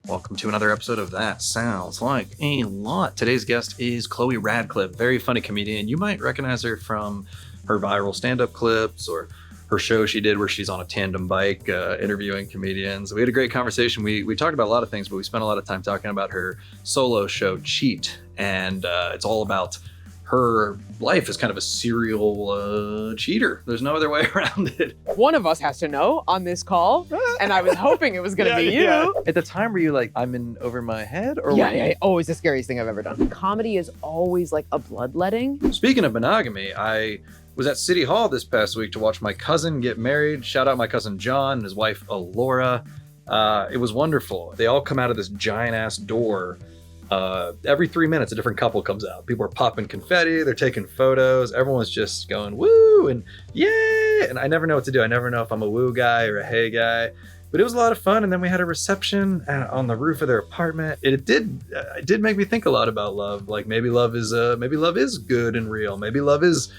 Welcome to another episode of That Sounds Like a Lot. Today's guest is Chloe Radcliffe, very funny comedian. You might recognize her from her viral stand-up clips or her show she did where she's on a tandem bike interviewing comedians. We had a great conversation. We talked about a lot of things, but we spent a lot of time talking about her solo show, Cheat. And it's all about her life as kind of a serial cheater. There's no other way around it. One of us has to know on this call, and I was hoping it was going to be you. Yeah. At the time, were you like, I'm in over my head? Or Yeah, always the scariest thing I've ever done. Comedy is always like a bloodletting. Speaking of monogamy, I was at City Hall this past week to watch my cousin get married. Shout out my cousin John and his wife, Alora. It was wonderful. They all come out of this giant ass door. Every 3 minutes, a different couple comes out. People are popping confetti, they're taking photos. Everyone's just going, woo, and yay. And I never know what to do. I never know if I'm a woo guy or a hey guy. But it was a lot of fun. And then we had a reception on the roof of their apartment. It did make me think a lot about love. Like maybe love is good and real. Maybe love is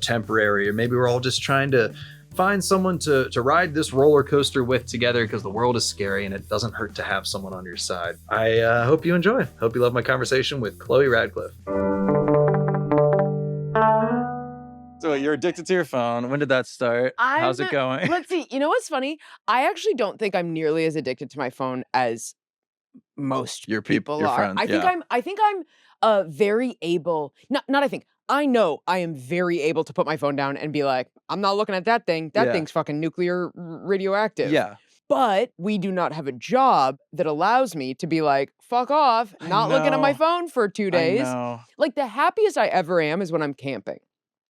temporary, or maybe we're all just trying to find someone to ride this roller coaster with together because the world is scary and it doesn't hurt to have someone on your side. I hope you enjoy. Hope you love my conversation with Chloe Radcliffe. So you're addicted to your phone. When did that start? How's it going? Let's see. You know what's funny? I actually don't think I'm nearly as addicted to my phone as most people your are. friends, I think I'm very able. I know I am very able to put my phone down and be like, I'm not looking at that thing. That thing's fucking nuclear radioactive. Yeah. But we do not have a job that allows me to be like, fuck off, not looking at my phone for 2 days. I know. Like the happiest I ever am is when I'm camping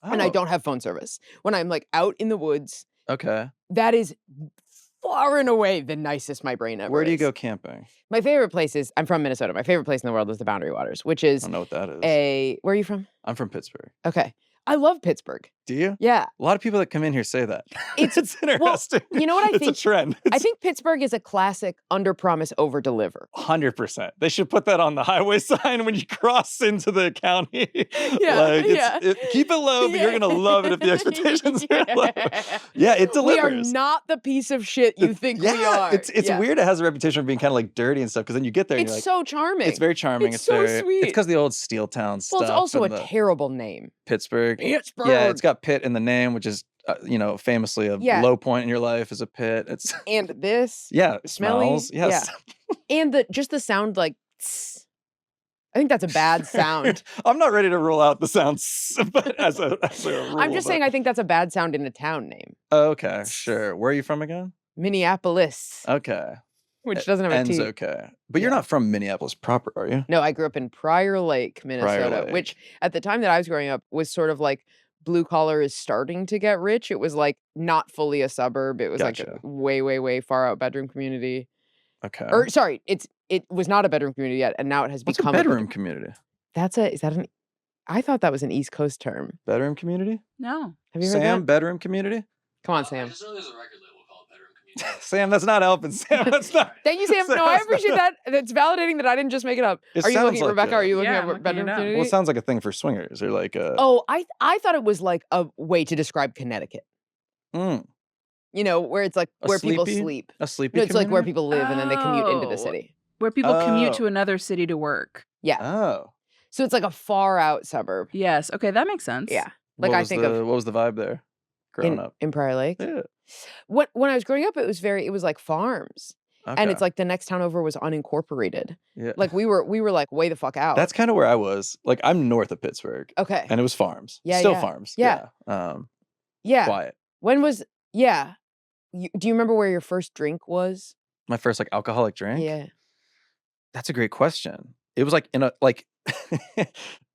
and I don't have phone service. When I'm like out in the woods. Okay. That is far and away the nicest my brain ever Where do you is. go camping? My favorite place is, I'm from Minnesota. My favorite place in the world is the Boundary Waters, which is I don't know what that is. where are you from? I'm from Pittsburgh. Okay. I love Pittsburgh. Do you? Yeah. A lot of people that come in here say that. It's interesting. Well, you know what I think? It's a trend. I think Pittsburgh is a classic under promise, over deliver. 100%. They should put that on the highway sign when you cross into the county. Yeah. Keep it low, but you're going to love it if the expectations are low. Yeah, it delivers. We are not the piece of shit you think we are. It's weird. It has a reputation of being kind of like dirty and stuff because then you get there and it's you're like, so charming. It's very charming. It's so sweet. It's because the old steel town stuff. Well, it's also a terrible name. Pittsburgh. Pittsburgh. Yeah, it's got pit in the name, which is, famously a low point in your life is a pit. It's and this. Yeah, smelly. Smells. Yes. Yeah. And just the sound like tss. I think that's a bad sound. I'm not ready to rule out the sounds, but as a rule. I'm just saying I think that's a bad sound in a town name. Okay, sure. Where are you from again? Minneapolis. Okay. Which doesn't have a T. Okay. But you're not from Minneapolis proper, are you? No, I grew up in Prior Lake, Minnesota, which at the time that I was growing up was sort of like blue collar is starting to get rich. It was like not fully a suburb. It was like a way, way, way far out bedroom community. Okay. Or sorry, it was not a bedroom community yet, and now it has become a bedroom community. I thought that was an East Coast term. Bedroom community? No. Have you heard Sam, that? bedroom community? Come on, Sam. I just know there's a record label called Bedroom Community. Sam, that's not helping. Sam, that's not. Thank you, Sam. No, I appreciate that. It's validating that I didn't just make it up. It Are you sounds looking, like Rebecca? it. Are you looking Yeah, I'm at looking bedroom it up. community? Well, it sounds like a thing for swingers or like a. Oh, I thought it was like a way to describe Connecticut. Mm. Where it's like where people sleep. A sleepy No, it's like where community? people live and then they commute into the city. Where people commute Oh. to another city to work. Yeah. Oh. So it's like a far out suburb. Yes. Okay, that makes sense. Yeah. Like What I was think what was the vibe there growing up? in Prior Lake. Yeah. When I was growing up, it was like farms. Okay. And it's like the next town over was unincorporated. Yeah. Like we were like way the fuck out. That's kind of where I was. Like I'm north of Pittsburgh. okay. And it was farms. Yeah, Still yeah. farms. Yeah. Yeah. Quiet. When was do you remember where your first drink was? My first like alcoholic drink? Yeah. That's a great question. It was like in a like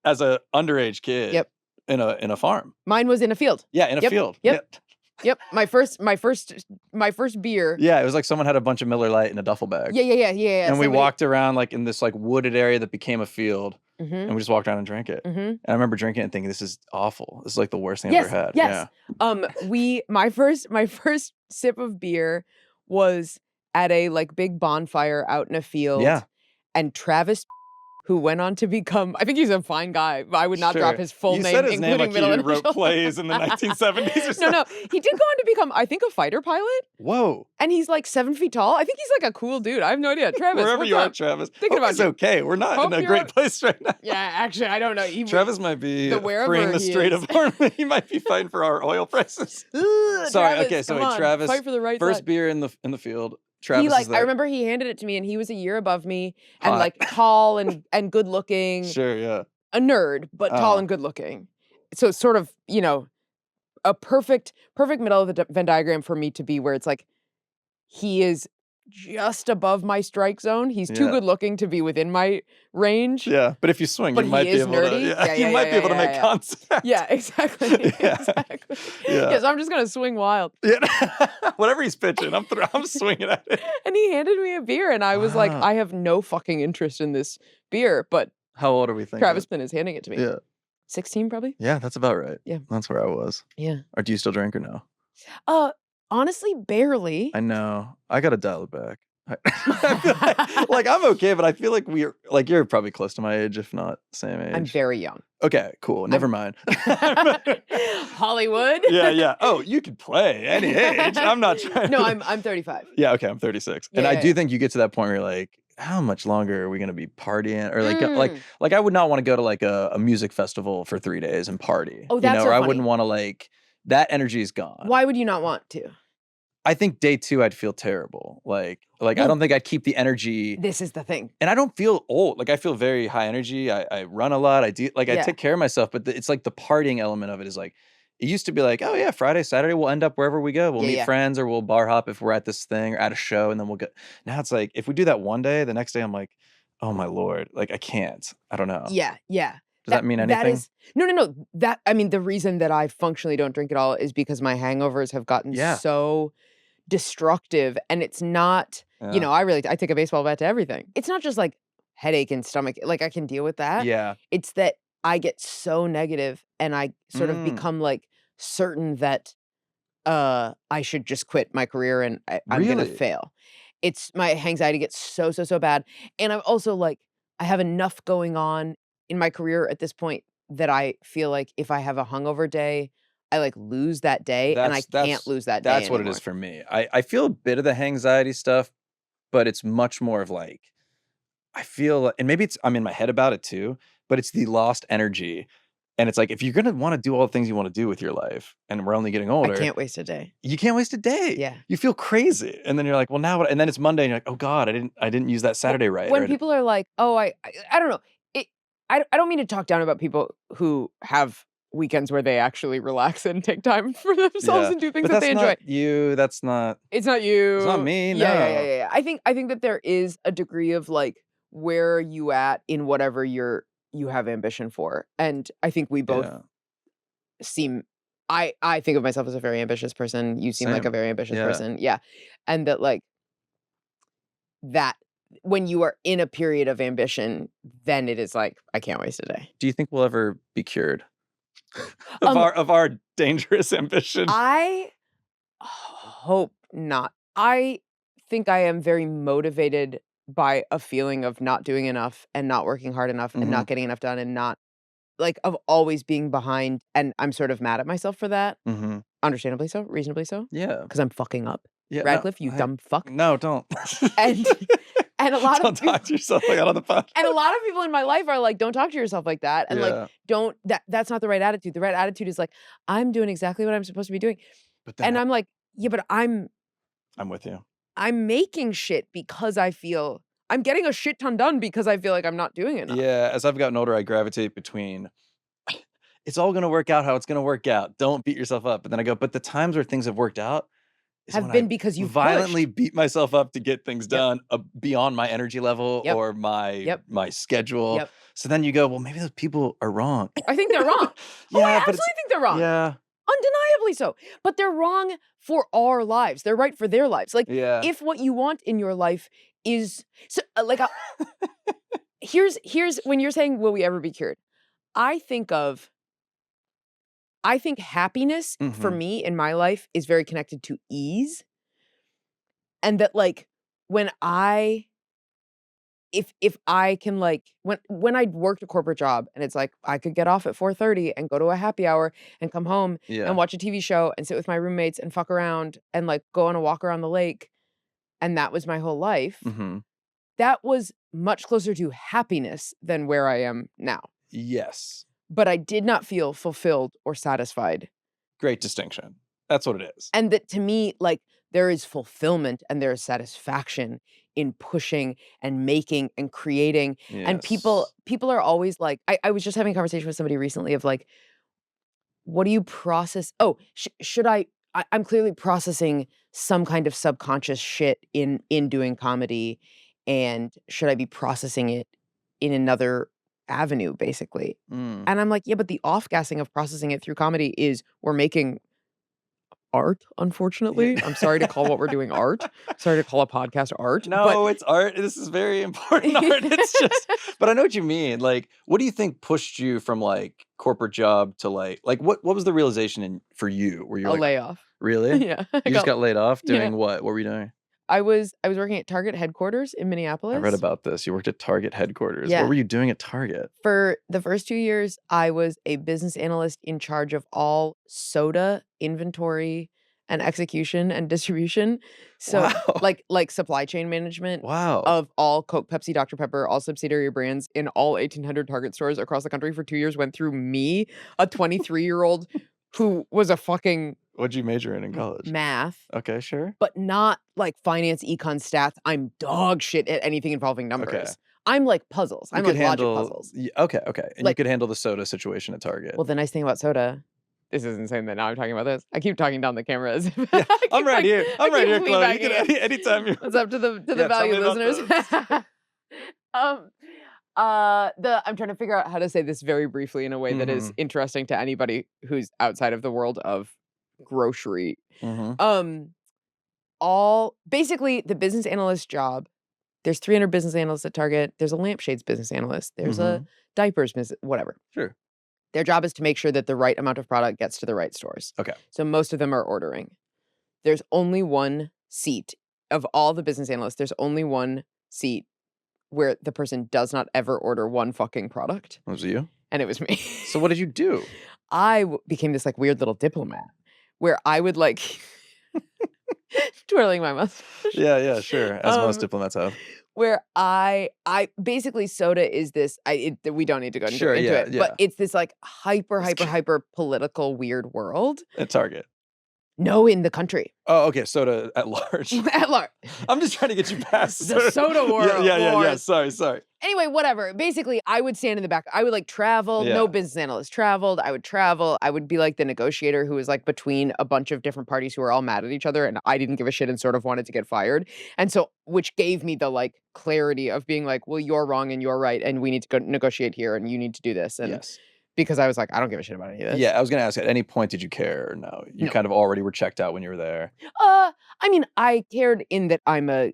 as a underage kid. Yep. In a farm. Mine was in a field. Yeah, in a Yep, field. yep. Yep. My first beer. Yeah, it was like someone had a bunch of Miller Lite in a duffle bag. Yeah. And we walked around like in this like wooded area that became a field. Mm-hmm. And we just walked around and drank it. Mm-hmm. And I remember drinking it and thinking, this is awful. This is like the worst thing I've Yes. ever had. Yes. Yeah. My first sip of beer was at a like big bonfire out in a field. Yeah. And Travis who went on to become, I think he's a fine guy, but I would not drop his full you name, said his including name like middle he initial. wrote plays in the 1970s or something. No, he did go on to become, I think, a fighter pilot. Whoa. And he's like 7 feet tall. I think he's like a cool dude. I have no idea. Travis, Wherever what's you up? are, Travis. Thinking about it's you. okay. We're not Hope in a you're great place right now. Yeah, actually, I don't know. Travis might be wherever freeing the he Strait is. of Hormuz. He might be fighting for our oil prices. Sorry. Travis, Okay. So come wait, on, Travis. fight for the right first side. beer in the field. Travis He is there. I remember he handed it to me, and he was a year above me, and Hot. like tall and good looking. Sure. Yeah. A nerd, but tall and good looking. So it's sort of, a perfect middle of the Venn diagram for me to be where it's like he is just above my strike zone. He's too good looking to be within my range. Yeah, but if you swing, But you might he be is able nerdy. to. You might be able to make contact. Yeah, exactly. Exactly. Yeah. So I'm just gonna swing wild. Yeah. Whatever he's pitching, I'm swinging at it. And he handed me a beer, and I was like, I have no fucking interest in this beer. But how old are we thinking? Travis Pin is handing it to me. Yeah. 16 probably. Yeah, that's about right. Yeah. That's where I was. Yeah. Or do you still drink or no? Honestly, barely. I know. I gotta dial it back. I feel like I'm okay, but I feel like you're probably close to my age, if not same age. I'm very young. Okay, cool. Never mind. Hollywood. Yeah. Oh, you could play any age. I'm not trying. No, I'm 35. Yeah, okay, I'm 36. And I do think you get to that point where you're like, how much longer are we gonna be partying? Or like I would not want to go to like a music festival for 3 days and party. Oh, that's or so I funny. wouldn't want to like that energy is gone. Why would you not want to? I think day 2 I'd feel terrible. Like I don't think I'd keep the energy. This is the thing. And I don't feel old. Like I feel very high energy. I run a lot. I do I take care of myself. But it's like the partying element of it is like, it used to be like, oh yeah, Friday, Saturday, we'll end up wherever we go. We'll meet friends or we'll bar hop if we're at this thing or at a show, and then we'll go. Now it's like, if we do that one day, the next day I'm like, oh my Lord, like I can't. I don't know. Yeah. Does that mean anything? No. The reason that I functionally don't drink at all is because my hangovers have gotten so destructive, and it's not, I take a baseball bat to everything. It's not just like headache and stomach, like I can deal with that. Yeah. It's that I get so negative, and I sort of become like certain that I should just quit my career and I'm gonna fail. It's my anxiety gets so bad, and I'm also like, I have enough going on in my career at this point that I feel like if I have a hungover day, I like lose that day, and I can't lose that day. That's what it is for me. I feel a bit of the anxiety stuff, but it's much more of like, I feel, and maybe I'm in my head about it too, but it's the lost energy. And it's like, if you're going to want to do all the things you want to do with your life, and we're only getting older. I can't waste a day. You can't waste a day. Yeah. You feel crazy. And then you're like, well, now what? And then it's Monday and you're like, oh God, I didn't use that Saturday right. When people are like, oh, I don't know. I don't mean to talk down about people who have weekends where they actually relax and take time for themselves and do things that they enjoy. Not you. That's not. It's not you. It's not me. No. Yeah. I think that there is a degree of like, where are you at in whatever you have ambition for, and I think we both seem. I think of myself as a very ambitious person. You seem like a very ambitious person. Yeah, and that like that. When you are in a period of ambition, then it is like, I can't waste a day. Do you think we'll ever be cured of our dangerous ambition? I hope not. I think I am very motivated by a feeling of not doing enough and not working hard enough and not getting enough done, and not like of always being behind. And I'm sort of mad at myself for that. Understandably so, reasonably so. Yeah. Because I'm fucking up. Yeah, Radcliffe, you dumb fuck. No, don't. And a lot don't of people, talk to yourself like that on the podcast. And a lot of people in my life are like, don't talk to yourself like that. And like, that's not the right attitude. The right attitude is like, I'm doing exactly what I'm supposed to be doing. And I'm like, yeah, but I'm with you. I'm making shit because I feel I'm getting a shit ton done because I feel like I'm not doing enough. Yeah, as I've gotten older, I gravitate between it's all gonna work out how it's gonna work out. Don't beat yourself up. But then I go, but the times where things have worked out have been because you violently beat myself up to get things done beyond my energy level or my schedule. So then you go, well, maybe those people are wrong. I think they're wrong. I absolutely think they're wrong. Yeah. Undeniably so. But they're wrong for our lives. They're right for their lives. Like, if what you want in your life is so, like, here's when you're saying, will we ever be cured? I think happiness for me in my life is very connected to ease. And that like, when I if I can like when I worked a corporate job and it's like I could get off at 4:30 and go to a happy hour and come home and watch a TV show and sit with my roommates and fuck around and like go on a walk around the lake, and that was my whole life. That was much closer to happiness than where I am now. Yes. But I did not feel fulfilled or satisfied. Great distinction. That's what it is. And that to me, like, there is fulfillment and there is satisfaction in pushing and making and creating. Yes. And people are always like, I was just having a conversation with somebody recently of like, what do you process? Oh, I'm clearly processing some kind of subconscious shit in doing comedy. And should I be processing it in another avenue, basically? And I'm like, yeah, but the off-gassing of processing it through comedy is we're making art, unfortunately. I'm sorry to call what we're doing art. Sorry to call a podcast art. No, it's art. This is very important art. It's just, but I know what you mean. Like, what do you think pushed you from like corporate job to like what was the realization for you? Were you a like, layoff? Really? Yeah. You just got laid off doing what? What were you doing? I was working at Target headquarters in Minneapolis. I read about this. You worked at Target headquarters. Yeah. What were you doing at Target? For the first 2 years, I was a business analyst in charge of all soda inventory and execution and distribution. So wow. like supply chain management wow. of all Coke, Pepsi, Dr. Pepper, all subsidiary brands in all 1,800 Target stores across the country for 2 years went through me, a 23-year-old who was a fucking... What'd you major in college? Math. Okay, sure. But not like finance, econ, stats. I'm dog shit at anything involving numbers. Okay. I'm like puzzles. I'm like logic puzzles. Okay. And like, you could handle the soda situation at Target. Well, the nice thing about soda, this is insane that now I'm talking about this. I keep talking down the cameras. Yeah, I'm right here. I'm right here, Chloe. You can anytime you. What's up to the valued listeners? I'm trying to figure out how to say this very briefly in a way that is interesting to anybody who's outside of the world of grocery. Basically the business analyst job, there's 300 business analysts at Target. There's a lampshades business analyst. There's a diapers business, whatever. Sure. Their job is to make sure that the right amount of product gets to the right stores. Okay. So most of them are ordering. There's only one seat of all the business analysts. There's only one seat where the person does not ever order one fucking product. Was it you? And it was me. So what did you do? I became this like weird little diplomat where I would like twirling my mustache. Yeah, sure. As most diplomats have. Where I basically soda is this, we don't need to go into it, but it's this like hyper political weird world. At Target. No, in the country. Oh, okay. Soda at large. At large. I'm just trying to get you past the soda world. Yeah. Sorry. Anyway, whatever. Basically, I would stand in the back. I would like travel. Yeah. No business analyst traveled. I would travel. I would be like the negotiator who was like between a bunch of different parties who were all mad at each other, and I didn't give a shit and sort of wanted to get fired. And so, which gave me the like clarity of being like, well, you're wrong and you're right, and we need to go negotiate here, and you need to do this. And yes. Because I was like, I don't give a shit about any of this. Yeah, I was going to ask, at any point did you care or no? You kind of already were checked out when you were there. I mean, I cared in that I'm a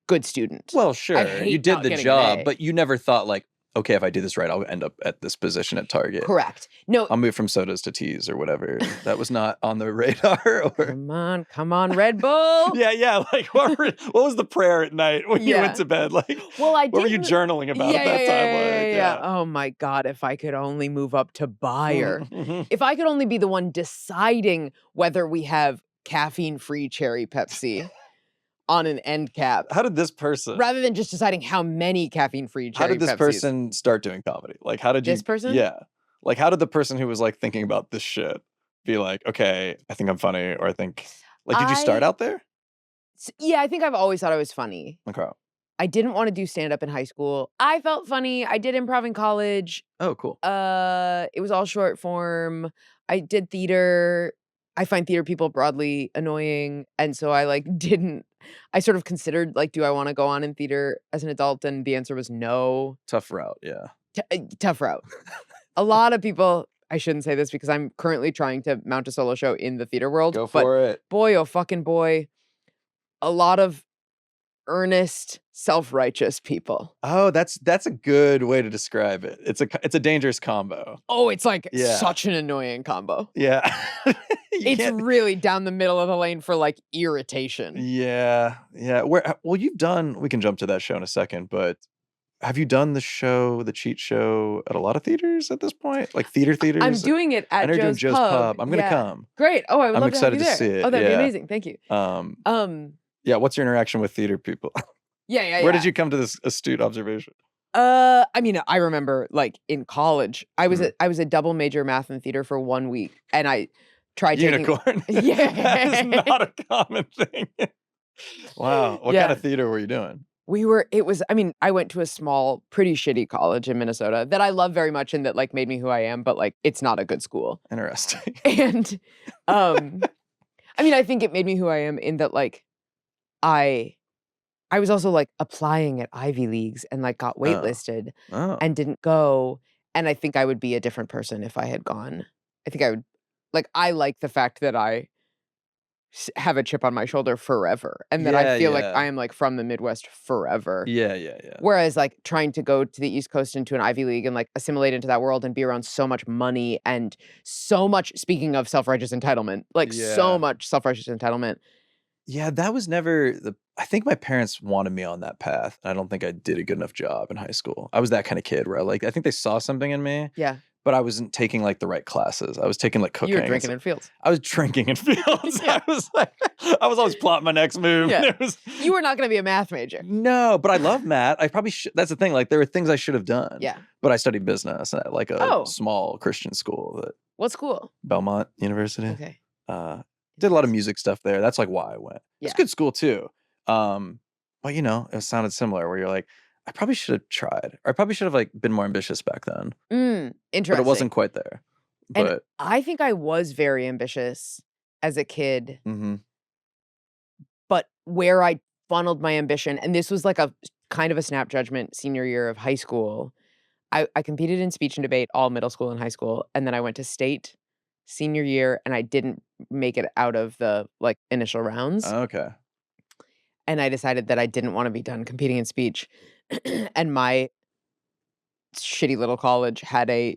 good student. Well, sure. You did the job, but you never thought like, okay, if I do this right, I'll end up at this position at Target. Correct. No. I'll move from sodas to teas or whatever. That was not on the radar. Or... Come on, Red Bull. Yeah. Like, what was the prayer at night when you went to bed? Like, what were you journaling about at that time? Yeah. Oh my God, if I could only move up to buyer. If I could only be the one deciding whether we have caffeine-free cherry Pepsi. On an end cap. How did this person... Rather than just deciding how many caffeine-free cherry Pepsis. How did this person start doing comedy? Like, how did you... This person? Yeah. Like, how did the person who was, like, thinking about this shit be like, okay, I think I'm funny, or I think... Like, did you start out there? Yeah, I think I've always thought I was funny. Okay. I didn't want to do stand-up in high school. I felt funny. I did improv in college. Oh, cool. It was all short form. I did theater. I find theater people broadly annoying, and so I, like, didn't... I sort of considered, like, do I want to go on in theater as an adult? And the answer was no. Tough route, yeah. Tough route. A lot of people, I shouldn't say this because I'm currently trying to mount a solo show in the theater world. Go for it. Boy, oh fucking boy. A lot of earnest, self-righteous people. Oh, that's a good way to describe it. It's a dangerous combo. Oh, it's like such an annoying combo. Yeah. It's really down the middle of the lane for like irritation. Yeah. Well, we can jump to that show in a second, but have you done the cheat show at a lot of theaters at this point? Like theaters? I'm doing it at Joe's Pub. I'm going to come. Great. Oh, I would I'm love to have excited you to there. see it. Oh, that'd be amazing. Thank you. Yeah, what's your interaction with theater people? Yeah. Where did you come to this astute observation? I mean, I remember like in college, I was a double major math and theater for 1 week, and I tried Unicorn. Yeah, that is not a common thing. Wow, what kind of theater were you doing? I went to a small, pretty shitty college in Minnesota that I love very much and that like made me who I am, but like it's not a good school. Interesting. And I think it made me who I am in that like I was also like applying at Ivy Leagues and like got waitlisted and didn't go. And I think I would be a different person if I had gone. I think I would I like the fact that I have a chip on my shoulder forever and that I feel like I am like from the Midwest forever. Yeah. Whereas like trying to go to the East Coast into an Ivy League and like assimilate into that world and be around so much money and so much, speaking of self-righteous entitlement, so much self-righteous entitlement. Yeah, that was never I think my parents wanted me on that path. I don't think I did a good enough job in high school. I was that kind of kid where I think they saw something in me. Yeah. But I wasn't taking like the right classes. I was taking like cooking. You were drinking in fields. I was drinking in fields. I was always plotting my next move. Yeah. You were not going to be a math major. No, but I love math. I probably should. That's the thing. Like there were things I should have done. Yeah. But I studied business at like a small Christian school. What school? Belmont University. Okay. Did a lot of music stuff there. That's like why I went. Yeah. It's a good school too. But it sounded similar where you're like, I probably should have tried. Or I probably should have like been more ambitious back then. Interesting. But it wasn't quite there. And I think I was very ambitious as a kid. Mm-hmm. But where I funneled my ambition, and this was like a kind of a snap judgment senior year of high school. I competed in speech and debate all middle school and high school. And then I went to state senior year and I didn't make it out of the like initial rounds. Okay. And I decided that I didn't want to be done competing in speech. And my shitty little college had a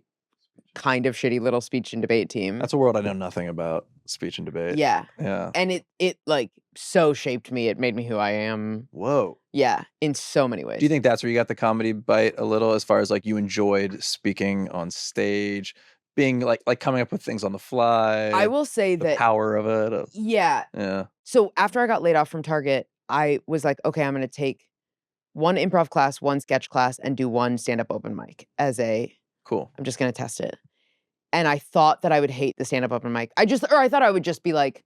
kind of shitty little speech and debate team. That's a world I know nothing about, speech and debate. Yeah. Yeah. And it like so shaped me. It made me who I am. Whoa. Yeah, in so many ways. Do you think that's where you got the comedy bite a little, as far as like you enjoyed speaking on stage, being like coming up with things on the fly? I will say the that power of it. Yeah. So after I got laid off from Target, I was like, okay, I'm going to take one improv class, one sketch class, and do one stand-up open mic as a cool. I'm just going to test it. And I thought that I would hate the stand-up open mic. I thought I would just be like,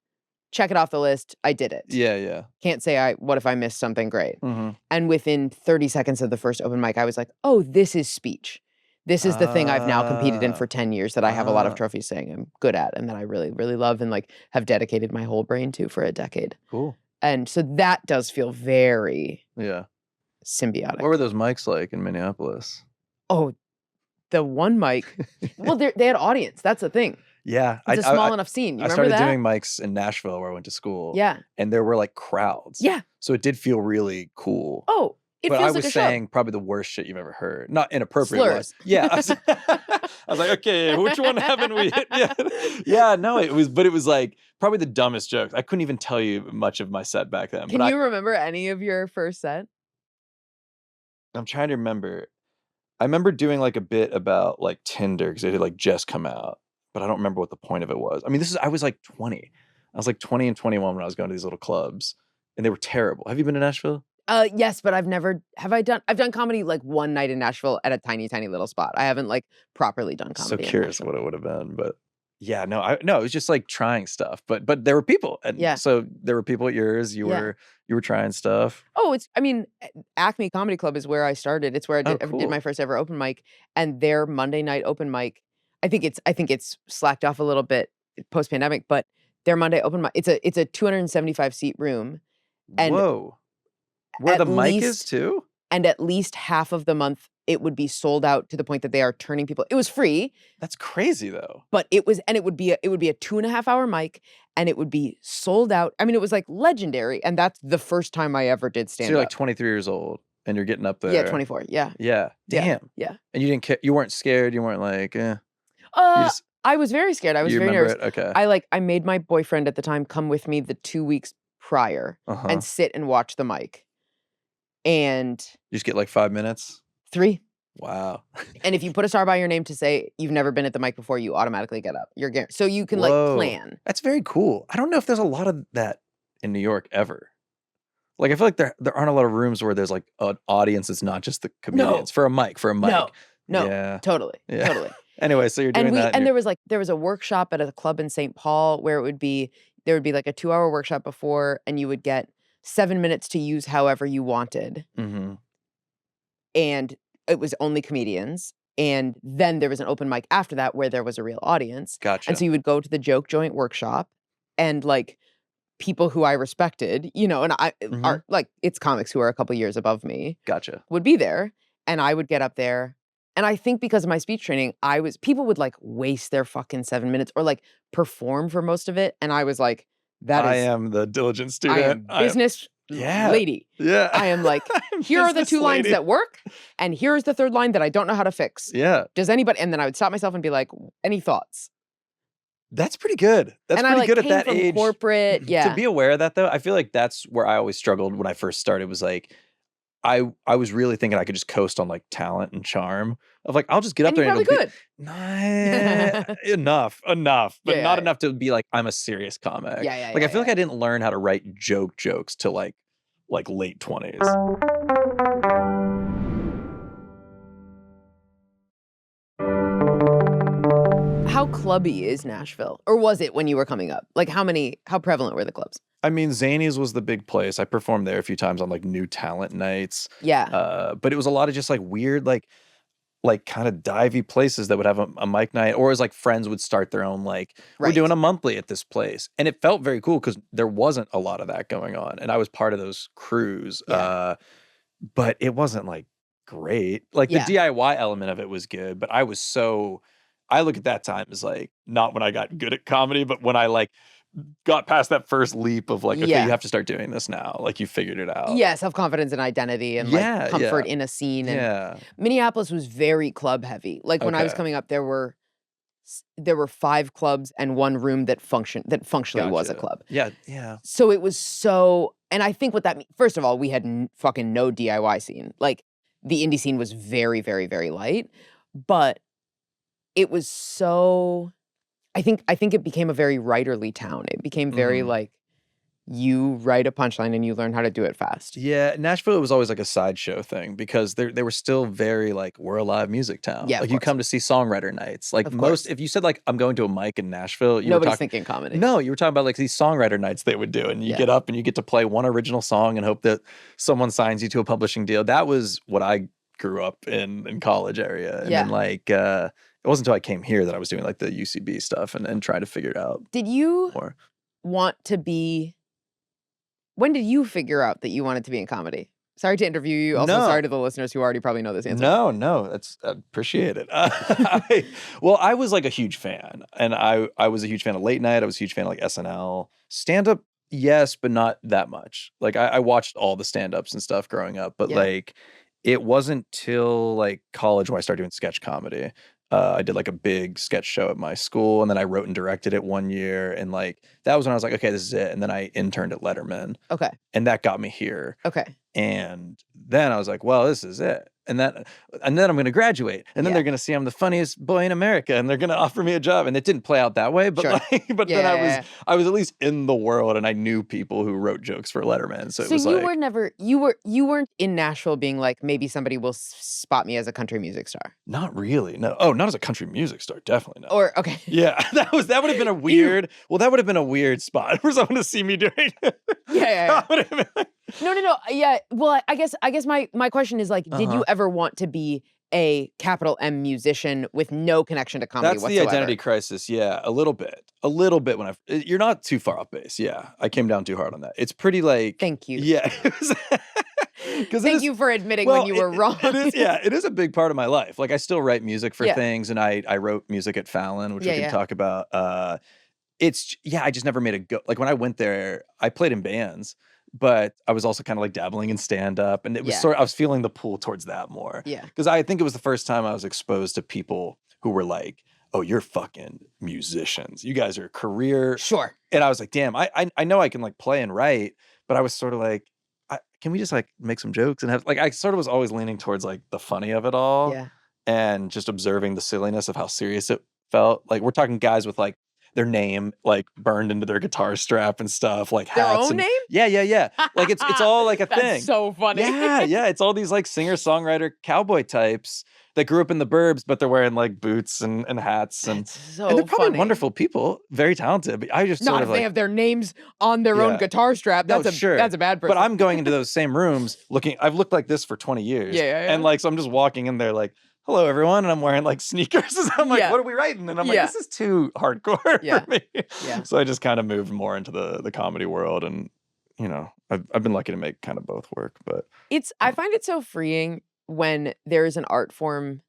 check it off the list. I did it. Yeah. Can't say what if I missed something great. Mm-hmm. And within 30 seconds of the first open mic, I was like, oh, this is speech. This is the thing I've now competed in for 10 years that I have a lot of trophies saying I'm good at and that I really, really love and like have dedicated my whole brain to for a decade. Cool. And so that does feel very symbiotic. What were those mics like in Minneapolis? Oh, the one mic. Well, they had audience. That's the thing. Yeah. It's a small enough scene. You I remember started that? doing mics in Nashville where I went to school. Yeah. And there were like crowds. Yeah. So it did feel really cool. Oh, it but feels I was like a saying show. probably the worst shit you've ever heard. Not inappropriate. Slurs. Yeah. I was like, okay, which one haven't we hit yet? Yeah, no, it was like probably the dumbest jokes. I couldn't even tell you much of my set back then. Can you remember any of your first set? I'm trying to remember. I remember doing like a bit about like Tinder because it had like just come out, but I don't remember what the point of it was. I mean, I was like 20. I was like 20 and 21 when I was going to these little clubs, and they were terrible. Have you been to Nashville? Yes, but I've done comedy like one night in Nashville at a tiny, tiny little spot. I haven't like properly done comedy. So curious what it would have been, but yeah, no, it was just like trying stuff, but there were people, and so there were people at yours. You were trying stuff. Oh, Acme Comedy Club is where I started. It's where I did my first ever open mic, and their Monday night open mic. I think it's slacked off a little bit post pandemic, but their Monday open mic. It's a 275 seat room, and whoa. Where the mic is too? And at least half of the month, it would be sold out to the point that they are turning people. It was free. That's crazy though. But it would be a 2.5 hour mic, and it would be sold out. I mean, it was like legendary. And that's the first time I ever did stand up. So you're like 23 years old and you're getting up there. Yeah, 24. Yeah. Yeah. Damn. Yeah. And you didn't care. You weren't scared. You weren't like, I was very scared. I was very nervous. Okay. I made my boyfriend at the time come with me the 2 weeks prior and sit and watch the mic. And you just get like 5 minutes? 3. Wow. And if you put a star by your name to say you've never been at the mic before, you automatically get up. You're guaranteed. So you can like plan. That's very cool. I don't know if there's a lot of that in New York ever. Like I feel like there aren't a lot of rooms where there's like an audience that's not just the comedians for a mic. No, Yeah. totally. Anyway, so you're doing that. And there was a workshop at a club in St. Paul where there would be like a 2-hour workshop before, and you would get 7 minutes to use however you wanted. Mm-hmm. And it was only comedians. And then there was an open mic after that where there was a real audience. Gotcha. And so you would go to the joke joint workshop, and like people who I respected, and I are like, it's comics who are a couple years above me. Gotcha. Would be there, and I would get up there. And I think because of my speech training, people would like waste their fucking 7 minutes or like perform for most of it. And I was like, I am the diligent student. I am business lady. Yeah. I am like, here are the 2 lines that work, and here's the 3rd line that I don't know how to fix. Yeah. Does anybody? And then I would stop myself and be like, any thoughts? That's pretty good. That's pretty good at that age. Corporate, yeah. To be aware of that though, I feel like that's where I always struggled when I first started. Was like, I was really thinking I could just coast on like talent and charm. Of like, I'll just get up there and good. Enough, but not enough to be like, I'm a serious comic. Yeah. Like I feel like I didn't learn how to write jokes till like late 20s. How clubby is Nashville? Or was it when you were coming up? Like how prevalent were the clubs? I mean, Zany's was the big place. I performed there a few times on like new talent nights. Yeah. But it was a lot of just like weird, like kind of divey places that would have a mic night, or as like friends would start their own, like, we're doing a monthly at this place. And it felt very cool because there wasn't a lot of that going on. And I was part of those crews. Yeah. But it wasn't like great. Like the DIY element of it was good, but I look at that time as like, not when I got good at comedy, but when I like got past that first leap of like, okay, you have to start doing this now. Like you figured it out. Yeah, self-confidence and identity and like comfort in a scene. And Minneapolis was very club heavy. Like when I was coming up, there were 5 clubs and 1 room that functionally was a club. Yeah. So it was and I think what that means, first of all, we had fucking no DIY scene. Like the indie scene was very, very, very light, but it was I think it became a very writerly town. It became very like, you write a punchline and you learn how to do it fast. Yeah, Nashville was always like a sideshow thing because they were still very like, we're a live music town. Yeah, like you come to see songwriter nights. Like if you said like, I'm going to a mic in Nashville, nobody's thinking comedy. No, you were talking about like these songwriter nights they would do, and you get up and you get to play one original song and hope that someone signs you to a publishing deal. That was what I grew up in college area, and then like it wasn't until I came here that I was doing like the UCB stuff and trying to figure it out. Did you more. When did you figure out that you wanted to be in comedy? Sorry to interview you. Also, sorry to the listeners who already probably know this answer. No, that's I appreciate it. I was like a huge fan, and I was a huge fan of late night. I was a huge fan of like SNL, stand up. Yes, but not that much. Like I watched all the stand ups and stuff growing up, but like it wasn't till like college when I started doing sketch comedy. I did like a big sketch show at my school, and then I wrote and directed it one year, and like that was when I was like, okay, this is it. And then I interned at Letterman. Okay. And that got me here. Okay. And then I was like, well, this is it. And then I'm going to graduate, and then they're going to see I'm the funniest boy in America, and they're going to offer me a job. And it didn't play out that way, but then I was at least in the world, and I knew people who wrote jokes for Letterman. So it was you weren't in Nashville being like, maybe somebody will spot me as a country music star. Not really. No. Oh, not as a country music star. Definitely not. Or okay. Yeah, that would have been a weird. Well, that would have been a weird spot for someone to see me doing. Yeah. No. Yeah. Well, I guess my question is like, did you ever want to be a capital M musician with no connection to comedy whatsoever? That's the identity crisis. Yeah, a little bit. When you're not too far off base. Yeah, I came down too hard on that. It's pretty like. Thank you. Yeah. Thank you for admitting when you were wrong. It is a big part of my life. Like I still write music for things, and I wrote music at Fallon, which we can talk about. I just never made a go. Like when I went there, I played in bands, but I was also kind of like dabbling in stand up, and it was I was feeling the pull towards that more. Yeah. Because I think it was the first time I was exposed to people who were like, oh, you're fucking musicians. You guys are career. Sure. And I was like, damn, I know I can like play and write, but I was sort of like, can we just like make some jokes and have like, I sort of was always leaning towards like the funny of it all. Yeah. And just observing the silliness of how serious it felt. Like we're talking guys with like their name like burned into their guitar strap and stuff, like Their hats. own And, name? yeah. Like it's all like a That's thing. so funny. Yeah. It's all these like singer-songwriter cowboy types that grew up in the burbs, but they're wearing like boots and hats. And, That's so and they're probably funny. wonderful people, very talented. But I just Not sort if of they like, have their names on their own guitar strap. No, That's sure. a bad person. but I'm going into those same rooms I've looked like this for 20 years. Yeah. And like, so I'm just walking in there like, hello everyone, and I'm wearing like sneakers. And I'm like, Yeah. what are we writing? And I'm like, this is too hardcore for me. Yeah. So I just kind of moved more into the comedy world, and you know, I've been lucky to make kind of both work. But I find it so freeing when there is an art form.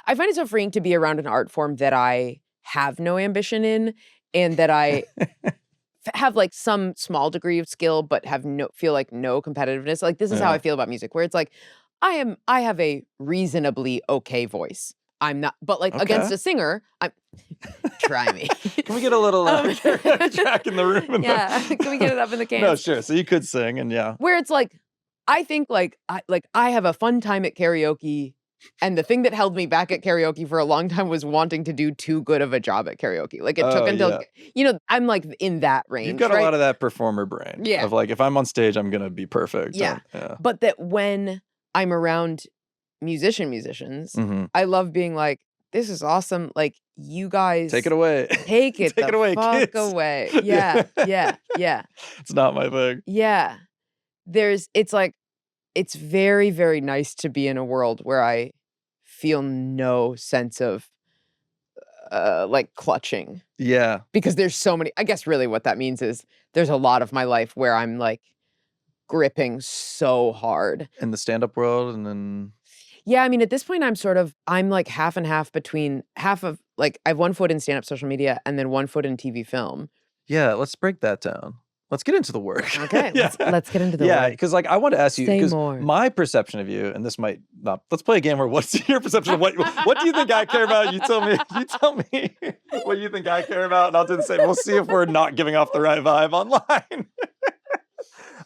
I find it so freeing to be around an art form that I have no ambition in, and that I have like some small degree of skill, but feel like no competitiveness. Like this is how I feel about music, where it's like I have a reasonably okay voice. I'm not, but like against a singer, try me. Can we get a little track in the room? Can we get it up in the can? No, sure. So you could sing, and where it's like, I think like I have a fun time at karaoke, and the thing that held me back at karaoke for a long time was wanting to do too good of a job at karaoke. Like it took until I'm like in that range. You've got a lot of that performer brain. Yeah. Of like, if I'm on stage, I'm gonna be perfect. Yeah. But that when I'm around musicians, Mm-hmm. I love being like, this is awesome. Like you guys take it away. Take it Take it away, fuck kids. away. Yeah. It's not my thing. Yeah. It's very, very nice to be in a world where I feel no sense of like clutching. Yeah. Because there's so many, I guess really what that means is there's a lot of my life where I'm like gripping so hard. In the stand-up world, and then yeah, I mean, at this point, I'm like half and half between half of like I have one foot in stand-up social media and then one foot in TV film. Yeah, let's break that down. Let's get into the work. Okay, let's get into the work. Yeah, because like I want to ask you, Say because more. my perception of you, and this might not. Let's play a game where what's your perception of what do you think I care about? You tell me what you think I care about, and I'll do the same. We'll see if we're not giving off the right vibe online.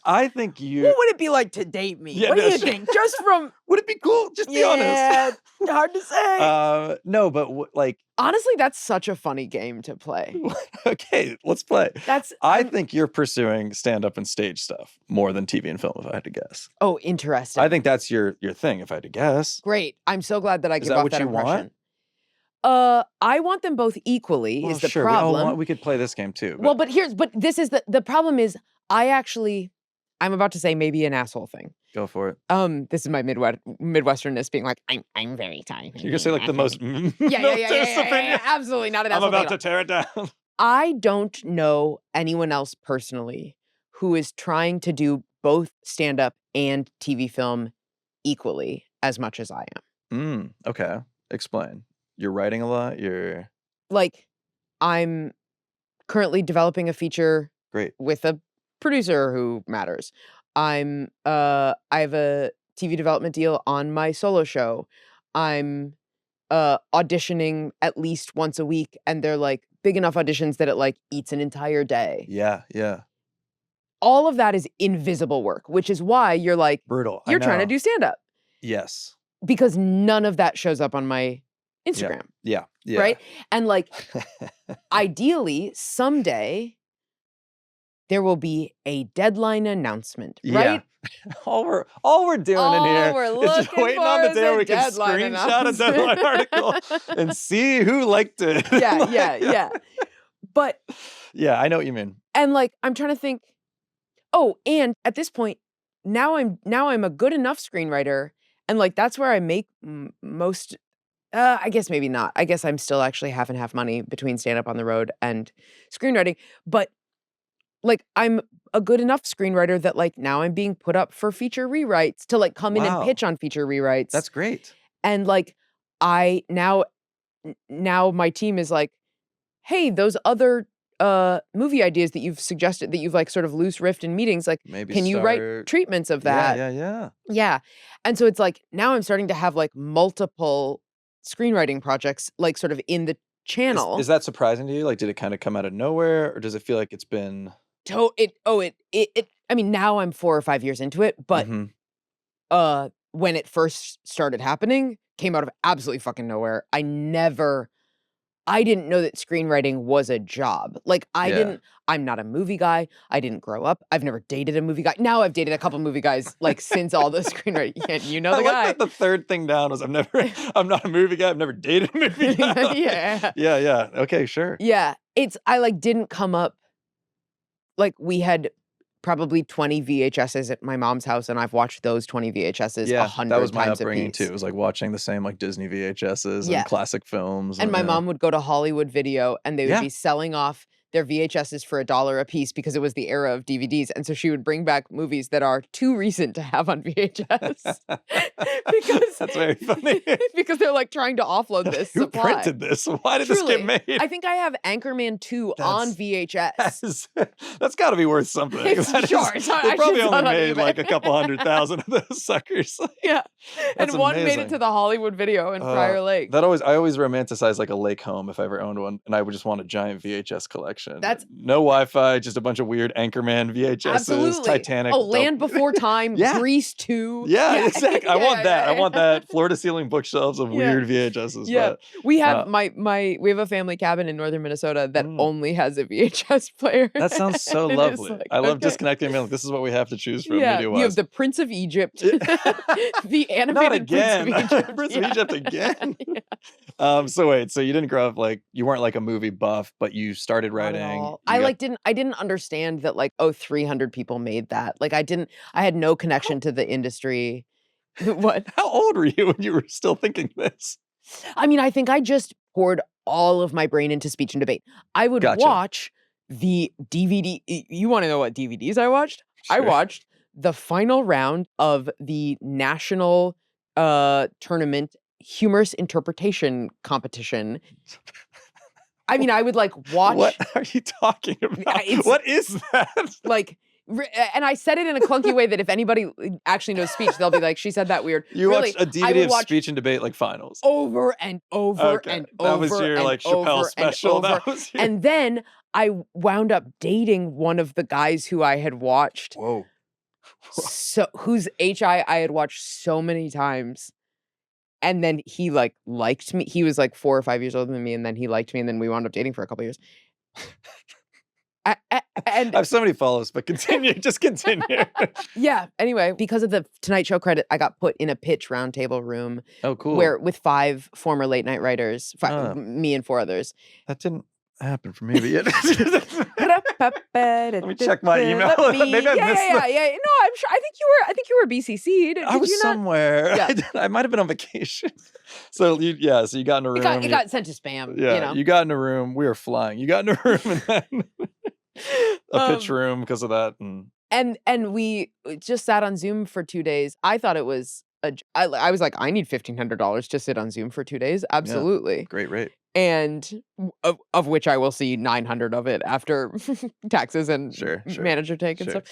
I think you. What would it be like to date me? Yeah, what do you think? Just from. Would it be cool? Just be honest. Yeah, hard to say. No, but like. Honestly, that's such a funny game to play. Okay, let's play. I I'm- think you're pursuing stand-up and stage stuff more than TV and film, if I had to guess. Oh, interesting. I think that's your thing, if I had to guess. Great. I'm so glad that I Is give that off what that you impression. want? I want them both equally. Well, is the sure, problem? We could play this game too. Well, but this is the problem is I'm about to say maybe an asshole thing. Go for it. This is my Midwesternness being like, I'm very tired. You're gonna say like the most Yeah, absolutely not an I'm asshole. about to tear it down. I don't know anyone else personally who is trying to do both stand-up and TV film equally as much as I am. Okay. Explain. You're writing a lot. You're like, I'm currently developing a feature. Great. With a producer who matters. I have a TV development deal on my solo show. I'm auditioning at least once a week, and they're like big enough auditions that it like eats an entire day. Yeah. All of that is invisible work, which is why you're like Brutal. You're trying to do stand-up. Yes. Because none of that shows up on my Instagram. Yeah. Right? And like ideally someday there will be a deadline announcement, right? All we're doing in here is just waiting on the day where we can screenshot a deadline article and see who liked it. Yeah. But yeah, I know what you mean. And like I'm trying to think. Oh, and at this point, now I'm a good enough screenwriter, and like that's where I make most. I guess maybe not. I guess I'm still actually half and half money between stand-up on the road and screenwriting, but. Like I'm a good enough screenwriter that like now I'm being put up for feature rewrites to like come in and pitch on feature rewrites. That's great. And like I now my team is like, hey, those other movie ideas that you've suggested that you've like sort of loose riffed in meetings, like Maybe can you write treatments of that? Yeah. And so it's like now I'm starting to have like multiple screenwriting projects like sort of in the channel. Is that surprising to you? Like did it kind of come out of nowhere, or does it feel like it's been I mean, now I'm 4 or 5 years into it, but when it first started happening, came out of absolutely fucking nowhere. I didn't know that screenwriting was a job. Like, I'm not a movie guy. I didn't grow up. I've never dated a movie guy. Now I've dated a couple movie guys, like, since all the screenwriting. Yeah, you know the guy. I like that the third thing down was I'm not a movie guy. I've never dated a movie guy. Yeah. Okay, sure. Yeah. I, like, didn't come up, like, we had probably 20 VHSs at my mom's house, and I've watched those 20 VHSs 100 times. That was my upbringing too. It was like watching the same like Disney VHSs and classic films. And my mom would go to Hollywood Video, and they would be selling off their VHSs for $1 a piece because it was the era of DVDs. And so she would bring back movies that are too recent to have on VHS. Because that's very funny. Because they're like trying to offload this Who supply. printed this? Why did this get made? I think I have Anchorman 2 on VHS. That's got to be worth something. They probably only made like a couple 100,000 of those suckers. Yeah. And one made it to the Hollywood Video in Prior Lake. I always romanticize like a lake home if I ever owned one, and I would just want a giant VHS collection. That's no Wi-Fi, just a bunch of weird Anchorman VHSs, absolutely. Titanic. Oh, Land Before Time, Grease 2. Yeah, exactly. I want that. I want that floor-to-ceiling bookshelves of weird VHSs. Yeah, we have we have a family cabin in northern Minnesota that only has a VHS player. That sounds so lovely. I love disconnecting. Like, this is what we have to choose from. Yeah, you have the Prince of Egypt, the animated Prince of Egypt again. So wait, so you didn't grow up like you weren't like a movie buff, but you started writing. I didn't understand that like 300 people made that. Like I had no connection to the industry. What? How old were you when you were still thinking this? I mean, I think I just poured all of my brain into speech and debate. I would watch the DVD. You want to know what DVDs I watched? Sure. I watched the final round of the national tournament humorous interpretation competition. I mean, I would like watch. What are you talking about? What is that? Like, and I said it in a clunky way that if anybody actually knows speech, they'll be like, she said that weird. You watched a DVD of speech and debate like finals. Over and over and over. That was your like Chappelle special. And then I wound up dating one of the guys who I had watched. Whoa. So whose HI I had watched so many times. And then he like liked me. He was like 4 or 5 years older than me, and then he liked me, and then we wound up dating for a couple years. And I have so many follows, but continue. Just continue. Yeah. Anyway, because of the Tonight Show credit, I got put in a pitch roundtable room. Oh, cool. With 5 former late night writers, me and 4 others. That didn't happen for me, but yet. Let me check my email. Maybe I missed that. Yeah. No, I'm sure. I think you were BCC'd. I was somewhere. Yeah. I might have been on vacation. So you got in a room. It got sent to spam. Yeah, you got in a room. We were flying. You got in a room and then a pitch room because of that. And we just sat on Zoom for 2 days. I thought it was I was like, I need $1,500 to sit on Zoom for 2 days. Absolutely. Yeah, great rate. And of which I will see 900 of it after taxes and manager take and stuff.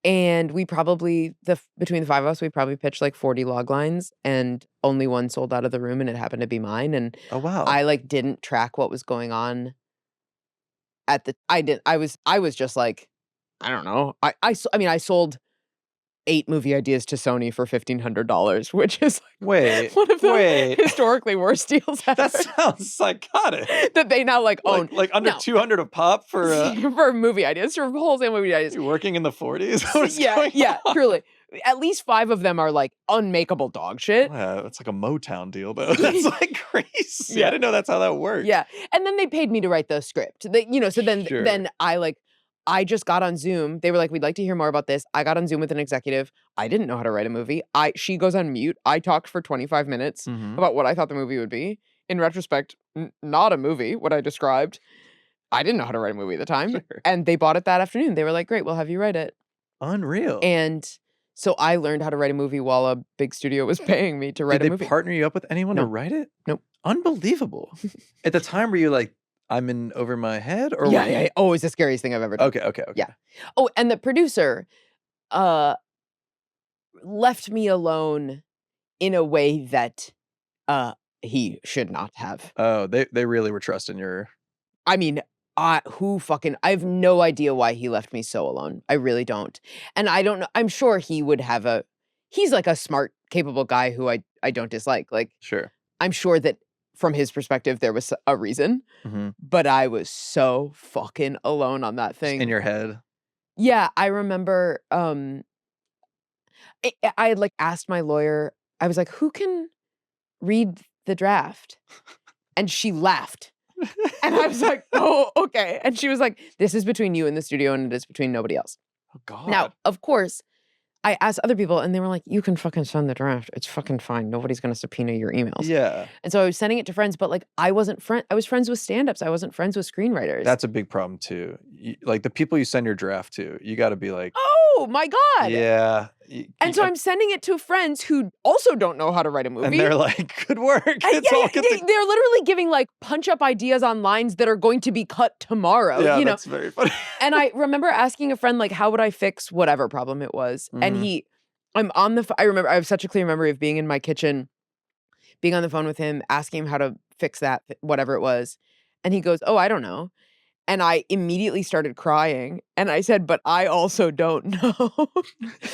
And we probably between the 5 of us, we probably pitched like 40 log lines, and only one sold out of the room, and it happened to be mine. And oh wow, I like didn't track what was going on. I was just like, I don't know. I mean, I sold 8 movie ideas to Sony for $1,500, which is like one of the historically worst deals ever. That sounds psychotic. That they now like own. Like under 200 a pop for for movie ideas, for wholesale movie ideas. You're working in the 40s? Yeah, truly. At least 5 of them are like unmakeable dog shit. Yeah, it's like a Motown deal, though. That's like crazy. Yeah. I didn't know that's how that worked. Yeah, and then they paid me to write the script. So then I just got on Zoom. They were like, we'd like to hear more about this. I got on Zoom with an executive. I didn't know how to write a movie. She goes on mute. I talked for 25 minutes about what I thought the movie would be. In retrospect, not a movie, what I described. I didn't know how to write a movie at the time. Sure. And they bought it that afternoon. They were like, great, we'll have you write it. Unreal. And so I learned how to write a movie while a big studio was paying me to write a movie. Did they partner you up with anyone to write it? Nope. Unbelievable. At the time, were you like, I'm in over my head? Or yeah. Oh, it's the scariest thing I've ever done. Okay. Yeah. Oh, and the producer left me alone in a way that he should not have. Oh, they really were trusting your... I mean, I have no idea why he left me so alone. I really don't. And I don't know. I'm sure he would have he's like a smart, capable guy who I don't dislike. Like, Sure. I'm sure that from his perspective, there was a reason, but I was so fucking alone on that thing. In your head. Yeah. I remember, I had like asked my lawyer, I was like, who can read the draft? And she laughed. And I was like, oh, okay. And she was like, this is between you and the studio and it is between nobody else. Oh, God. Now, of course, I asked other people and they were like, you can fucking send the draft. It's fucking fine. Nobody's going to subpoena your emails. Yeah. And so I was sending it to friends, but like I was friends with stand-ups. I wasn't friends with screenwriters. That's a big problem too. Like the people you send your draft to, you got to be like, oh my God. Yeah. And so I'm sending it to friends who also don't know how to write a movie. And they're like, good work. They're literally giving like punch-up ideas on lines that are going to be cut tomorrow. Yeah, you know? That's very funny. And I remember asking a friend, like, how would I fix whatever problem it was? And I remember, I have such a clear memory of being in my kitchen, being on the phone with him, asking him how to fix that, whatever it was. And he goes, oh, I don't know. And I immediately started crying. And I said, but I also don't know.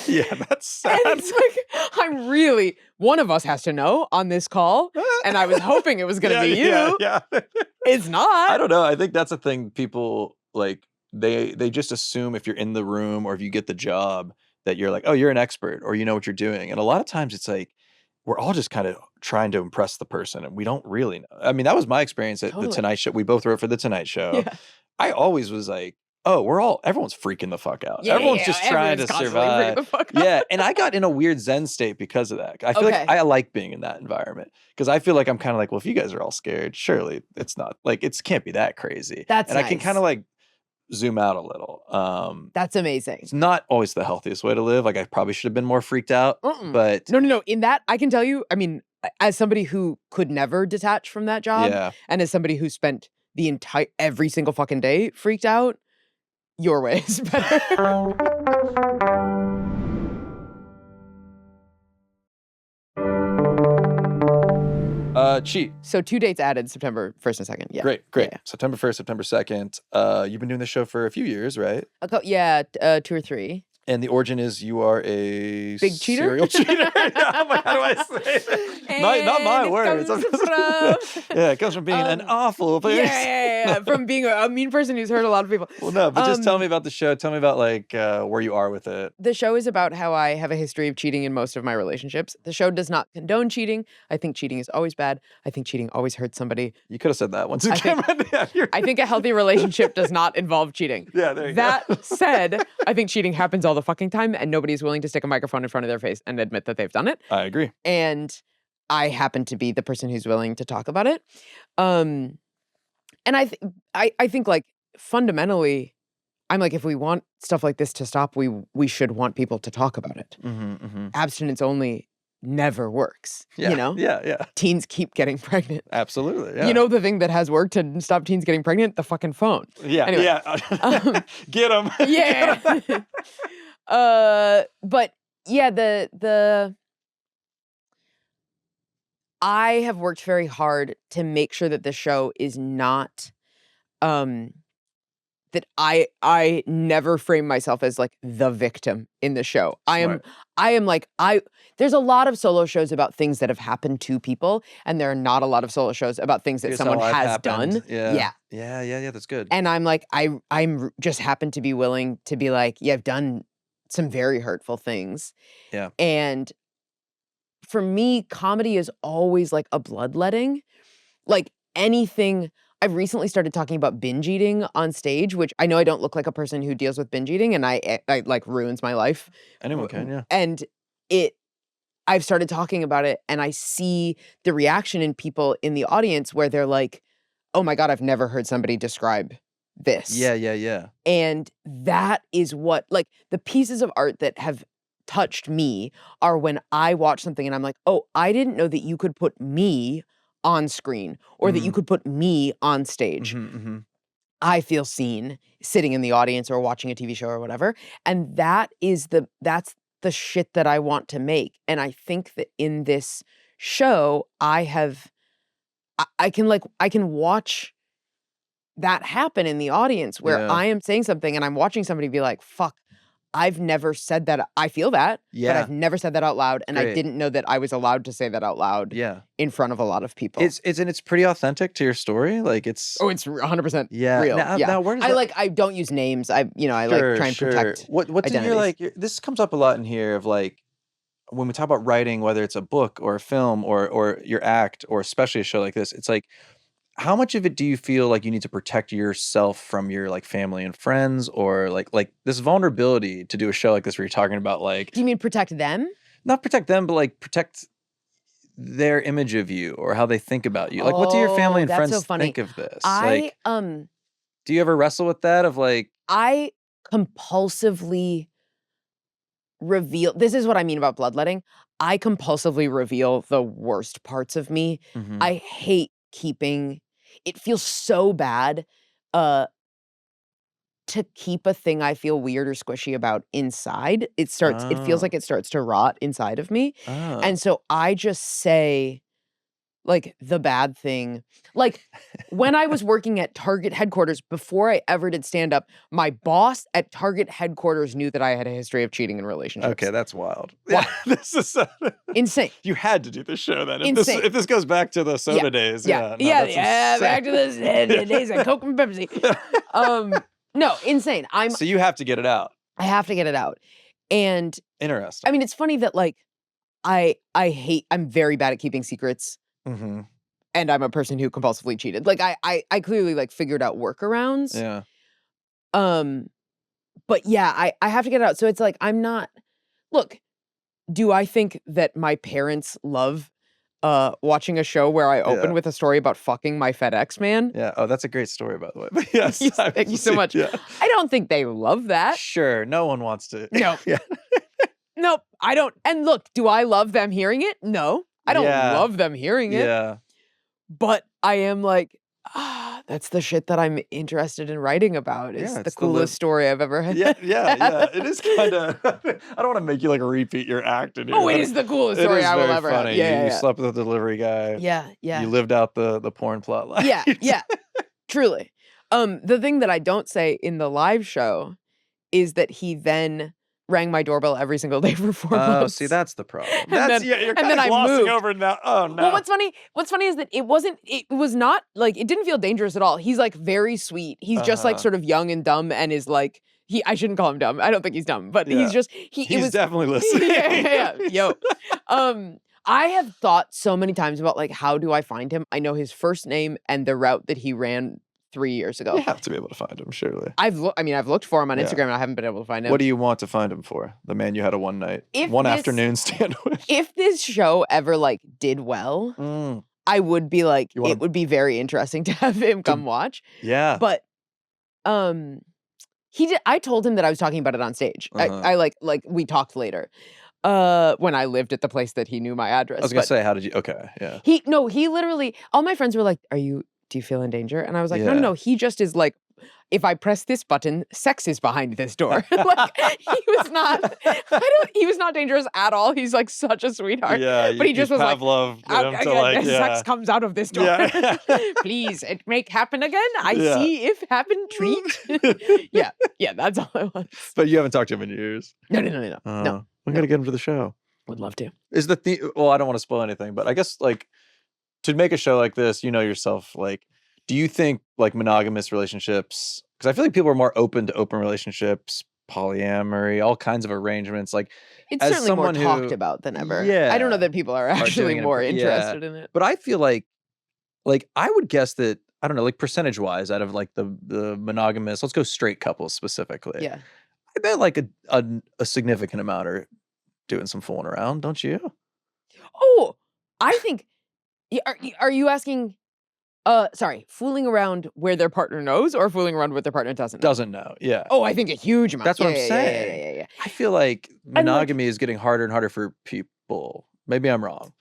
Yeah, that's sad. And it's like, one of us has to know on this call. And I was hoping it was going to be you. Yeah. It's not. I don't know. I think that's a thing people like, they just assume if you're in the room or if you get the job that you're like, oh, you're an expert or you know what you're doing. And a lot of times it's like, we're all just kind of trying to impress the person and we don't really know. I mean, that was my experience at the Tonight Show. We both wrote for the Tonight Show. Yeah. I always was like, oh, everyone's freaking the fuck out. Everyone's just trying to survive. Yeah. And I got in a weird Zen state because of that. I feel like I like being in that environment because I feel like I'm kind of like, well, if you guys are all scared, surely it's not like, it can't be that crazy. That's nice. I can kind of like zoom out a little. That's amazing. It's not always the healthiest way to live. Like I probably should have been more freaked out, but no. In that, I can tell you, I mean, as somebody who could never detach from that job and as somebody who spent every single fucking day freaked out, your way is better. Cheat. So 2 dates added, September 1st and 2nd. Yeah. Great. Yeah. September 1st, September 2nd. You've been doing this show for a few years, right? 2 or 3. And the origin is you are a big cheater? Serial cheater. How do I say that? Not my words. Yeah, it comes from being an awful person. Yeah. From being a mean person who's hurt a lot of people. Well, no, but just tell me about the show. Tell me about like where you are with it. The show is about how I have a history of cheating in most of my relationships. The show does not condone cheating. I think cheating is always bad. I think cheating always hurts somebody. You could have said that once again. I think a healthy relationship does not involve cheating. Yeah, there you go. That said, I think cheating happens all the fucking time and nobody's willing to stick a microphone in front of their face and admit that they've done it. I agree. And I happen to be the person who's willing to talk about it. And I think like fundamentally, I'm like, if we want stuff like this to stop, we should want people to talk about it. Abstinence only never works. Yeah, you know? Yeah. Teens keep getting pregnant. Absolutely. Yeah. You know the thing that has worked to stop teens getting pregnant? The fucking phone. Yeah. Anyway, get them. Yeah. But yeah, I have worked very hard to make sure that the show is not, that I never frame myself as like the victim in the show. Smart. I am like, there's a lot of solo shows about things that have happened to people, and there are not a lot of solo shows about things that someone has done. Yeah. That's good. And I'm like, I'm just happen to be willing to be like, yeah, I've done some very hurtful things. Yeah. And for me, comedy is always like a bloodletting. Like anything, I've recently started talking about binge eating on stage, which I know I don't look like a person who deals with binge eating, and I like ruins my life. Anyone can, yeah. And I've started talking about it, and I see the reaction in people in the audience where they're like, oh my God, I've never heard somebody describe this. Yeah. And that is what, like, the pieces of art that have touched me are when I watch something and I'm like, oh, I didn't know that you could put me on screen or that you could put me on stage. I feel seen sitting in the audience or watching a TV show or whatever. And that's the shit that I want to make. And I think that in this show, I can watch that happen in the audience where I am saying something and I'm watching somebody be like, fuck, I've never said that. I feel that, but I've never said that out loud. And I didn't know that I was allowed to say that out loud in front of a lot of people. It's pretty authentic to your story. Like it's 100% real. Now, where does I don't use names. I try and protect what's in your like this comes up a lot in here of like when we talk about writing, whether it's a book or a film or your act or especially a show like this, it's like how much of it do you feel like you need to protect yourself from your like family and friends or like this vulnerability to do a show like this where you're talking about like do you mean protect them? Not protect them, but like protect their image of you or how they think about you. Like what do your family and friends think of this? Do you ever wrestle with that of like I compulsively reveal, this is what I mean about bloodletting. I compulsively reveal the worst parts of me. I hate keeping, it feels so bad to keep a thing I feel weird or squishy about inside. It feels like it starts to rot inside of me. And so I just say like the bad thing. Like when I was working at Target headquarters, before I ever did stand up, my boss at Target headquarters knew that I had a history of cheating in relationships. Okay, that's wild. Yeah, this is insane. You had to do this show then. If this goes back to the soda days. Back to the days of Coke and Pepsi. No, insane. So you have to get it out. I have to get it out. And interesting. I mean, it's funny that like I'm very bad at keeping secrets. And I'm a person who compulsively cheated. Like I clearly like figured out workarounds. Yeah. But yeah, I have to get it out. So it's like look, do I think that my parents love watching a show where I open with a story about fucking my FedEx man? Yeah. Oh, that's a great story, by the way. But yes, thank you so much. Yeah. I don't think they love that. Sure. No one wants to. No. Nope. I don't. And look, do I love them hearing it? No. I don't love them hearing it. Yeah. But I am like, that's the shit that I'm interested in writing about. It's the coolest story I've ever had. Yeah. It is kind of, I don't want to make you like repeat your act. It is the coolest story I will ever have. You slept with a delivery guy. Yeah. You lived out the porn plot line. Yeah. Truly. The thing that I don't say in the live show is that he then rang my doorbell every single day for 4 months. Oh, see, that's the problem. You're kind of glossing over now. Oh, no. Well, what's funny is that it was not, like, it didn't feel dangerous at all. He's, like, very sweet. He's just, like, sort of young and dumb and is, like, I shouldn't call him dumb. I don't think he's dumb, but he's just, he's definitely listening. Yo. I have thought so many times about, like, how do I find him? I know his first name and the route that he ran 3 years ago. You have to be able to find him, surely. I've looked for him on Instagram and I haven't been able to find him. What do you want to find him for? The man you had a afternoon stand with. If this show ever like did well, I would be like, it would be very interesting to have him come watch. Yeah. But I told him that I was talking about it on stage. I like we talked later. When I lived at the place that he knew my address. I was gonna say, how did you yeah. He literally, all my friends were like, do you feel in danger? And I was like, no. He just is like, if I press this button, sex is behind this door. Like, he was not dangerous at all. He's like such a sweetheart. Yeah, but he just was Pavlov like, sex comes out of this door. Yeah. Please, it make happen again. I see if happen, treat. Yeah, that's all I want. But you haven't talked to him in years. No. We gotta get him to the show. Would love to. Is well, I don't want to spoil anything, but I guess like to make a show like this, you know yourself, like, do you think like monogamous relationships, because I feel like people are more open to open relationships, polyamory, all kinds of arrangements, like it's certainly more talked about than ever. Yeah. I don't know that people are actually more interested in it. But I feel like I would guess that, I don't know, like percentage wise out of like the monogamous, let's go straight couples specifically. Yeah. I bet like a significant amount are doing some fooling around, don't you? Oh, I think, are you asking, fooling around where their partner knows or fooling around where their partner doesn't know? Doesn't know, yeah. Oh, I think a huge amount. That's what I'm saying. Yeah. I feel like monogamy is getting harder and harder for people. Maybe I'm wrong.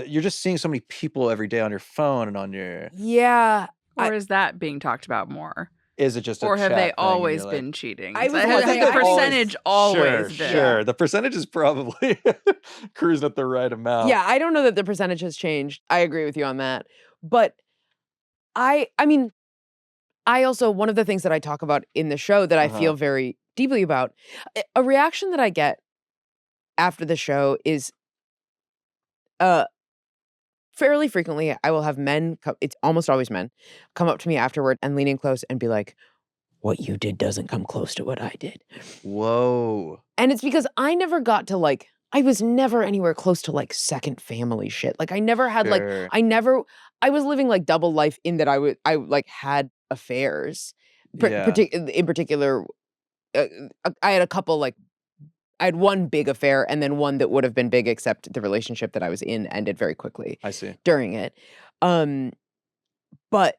You're just seeing so many people every day on your phone and on your... Yeah. Or is that being talked about more? Is it just or have they always been cheating? I think the percentage always been. Sure. The percentage is probably cruising at the right amount. Yeah, I don't know that the percentage has changed. I agree with you on that. But I mean, I also, one of the things that I talk about in the show that I feel very deeply about, a reaction that I get after the show is fairly frequently I will have men, it's almost always men, come up to me afterward and lean in close and be like, what you did doesn't come close to what I did. Whoa. And it's because I never got to like, I was never anywhere close to like second family shit. Like I never had I was living like double life in that I like had affairs. In particular, I had a couple like, I had one big affair and then one that would have been big, except the relationship that I was in ended very quickly. I see. During it. But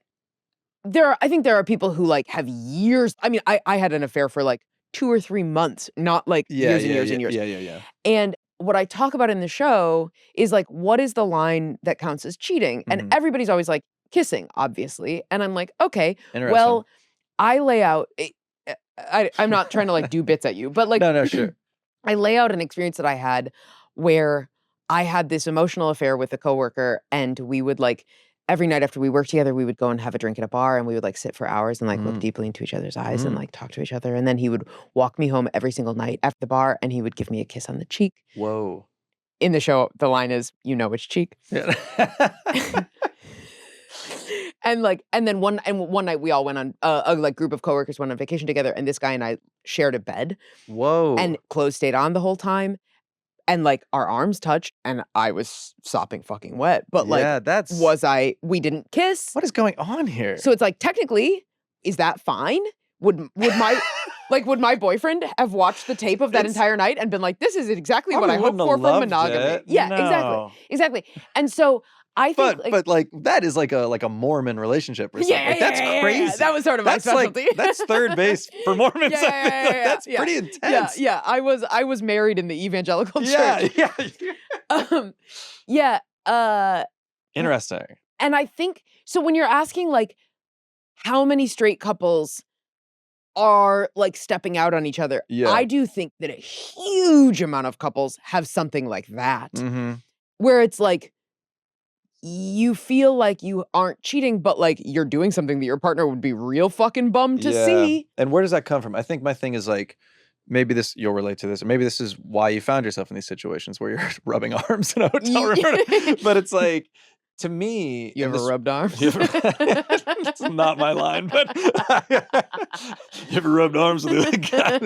I think there are people who like have years. I mean, I had an affair for like 2 or 3 months, not like years and years and years. Yeah. And what I talk about in the show is like, what is the line that counts as cheating? And everybody's always like, kissing, obviously. And I'm like, okay, well, I lay out, I'm not trying to like do bits at you, but like, no, sure. I lay out an experience that I had where I had this emotional affair with a coworker, and we would like, every night after we worked together, we would go and have a drink at a bar, and we would like sit for hours and like look deeply into each other's eyes and like talk to each other. And then he would walk me home every single night after the bar, and he would give me a kiss on the cheek. Whoa. In the show, the line is, you know which cheek. Yeah. And then one night we all went on a like group of coworkers went on vacation together, and this guy and I shared a bed. Whoa. And clothes stayed on the whole time. And like our arms touched and I was sopping fucking wet. But like, we didn't kiss. What is going on here? So it's like, technically, is that fine? Would my boyfriend have watched the tape of that entire night and been like, this is exactly what I hoped for from monogamy? It. Yeah, No. exactly. And so I think, but like that is like a Mormon relationship or something. That's crazy. Yeah. That was sort of my specialty. Like, that's third base for Mormons. That's pretty intense. Yeah. I was married in the evangelical church. Interesting. And I think so. When you're asking like, how many straight couples are like stepping out on each other, I do think that a huge amount of couples have something like that, where it's like, you feel like you aren't cheating, but like you're doing something that your partner would be real fucking bummed to see. And where does that come from? I think my thing is like, maybe you'll relate to this, or maybe this is why you found yourself in these situations where you're rubbing arms in a hotel room. But it's like, to me, you ever rubbed arms? It's not my line, but you ever rubbed arms with a guy?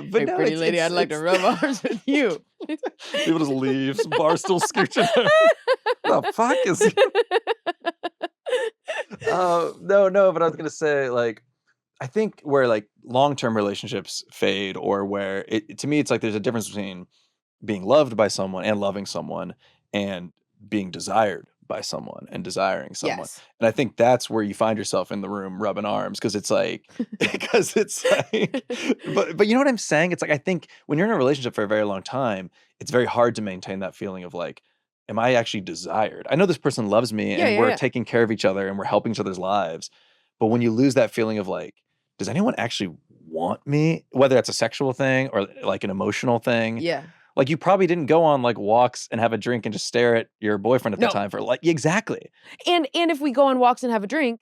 But hey, no, pretty lady, I'd like to rub arms with you. People just leave. Some bar still scooching. The fuck is? No. But I was gonna say, like, I think where like long-term relationships fade, or where to me, it's like there's a difference between being loved by someone and loving someone, and being desired by someone and desiring someone. Yes. And I think that's where you find yourself in the room rubbing arms, because it's like, but you know what I'm saying? It's like, I think when you're in a relationship for a very long time, it's very hard to maintain that feeling of like, am I actually desired? I know this person loves me and we're taking care of each other and we're helping each other's lives. But when you lose that feeling of like, does anyone actually want me? Whether that's a sexual thing or like an emotional thing. Yeah. Like, you probably didn't go on like walks and have a drink and just stare at your boyfriend at the time for like, exactly. And if we go on walks and have a drink,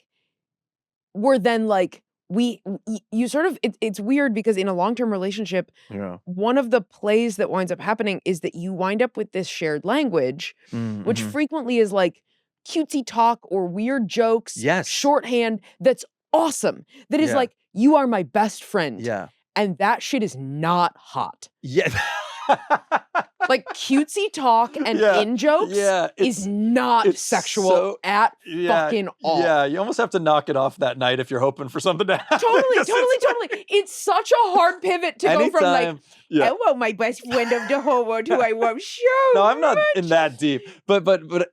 we're then like, you sort of, it's weird because in a long-term relationship, one of the plays that winds up happening is that you wind up with this shared language, which frequently is like cutesy talk or weird jokes, shorthand, that's awesome. That is like, you are my best friend. Yeah. And that shit is not hot. Yeah. Like cutesy talk and in jokes is not sexual at fucking all. Yeah, you almost have to knock it off that night if you're hoping for something to happen. Totally. It's such a hard pivot to go from like, hello, my best friend of the whole world who I won't show. No, I'm not in that deep. But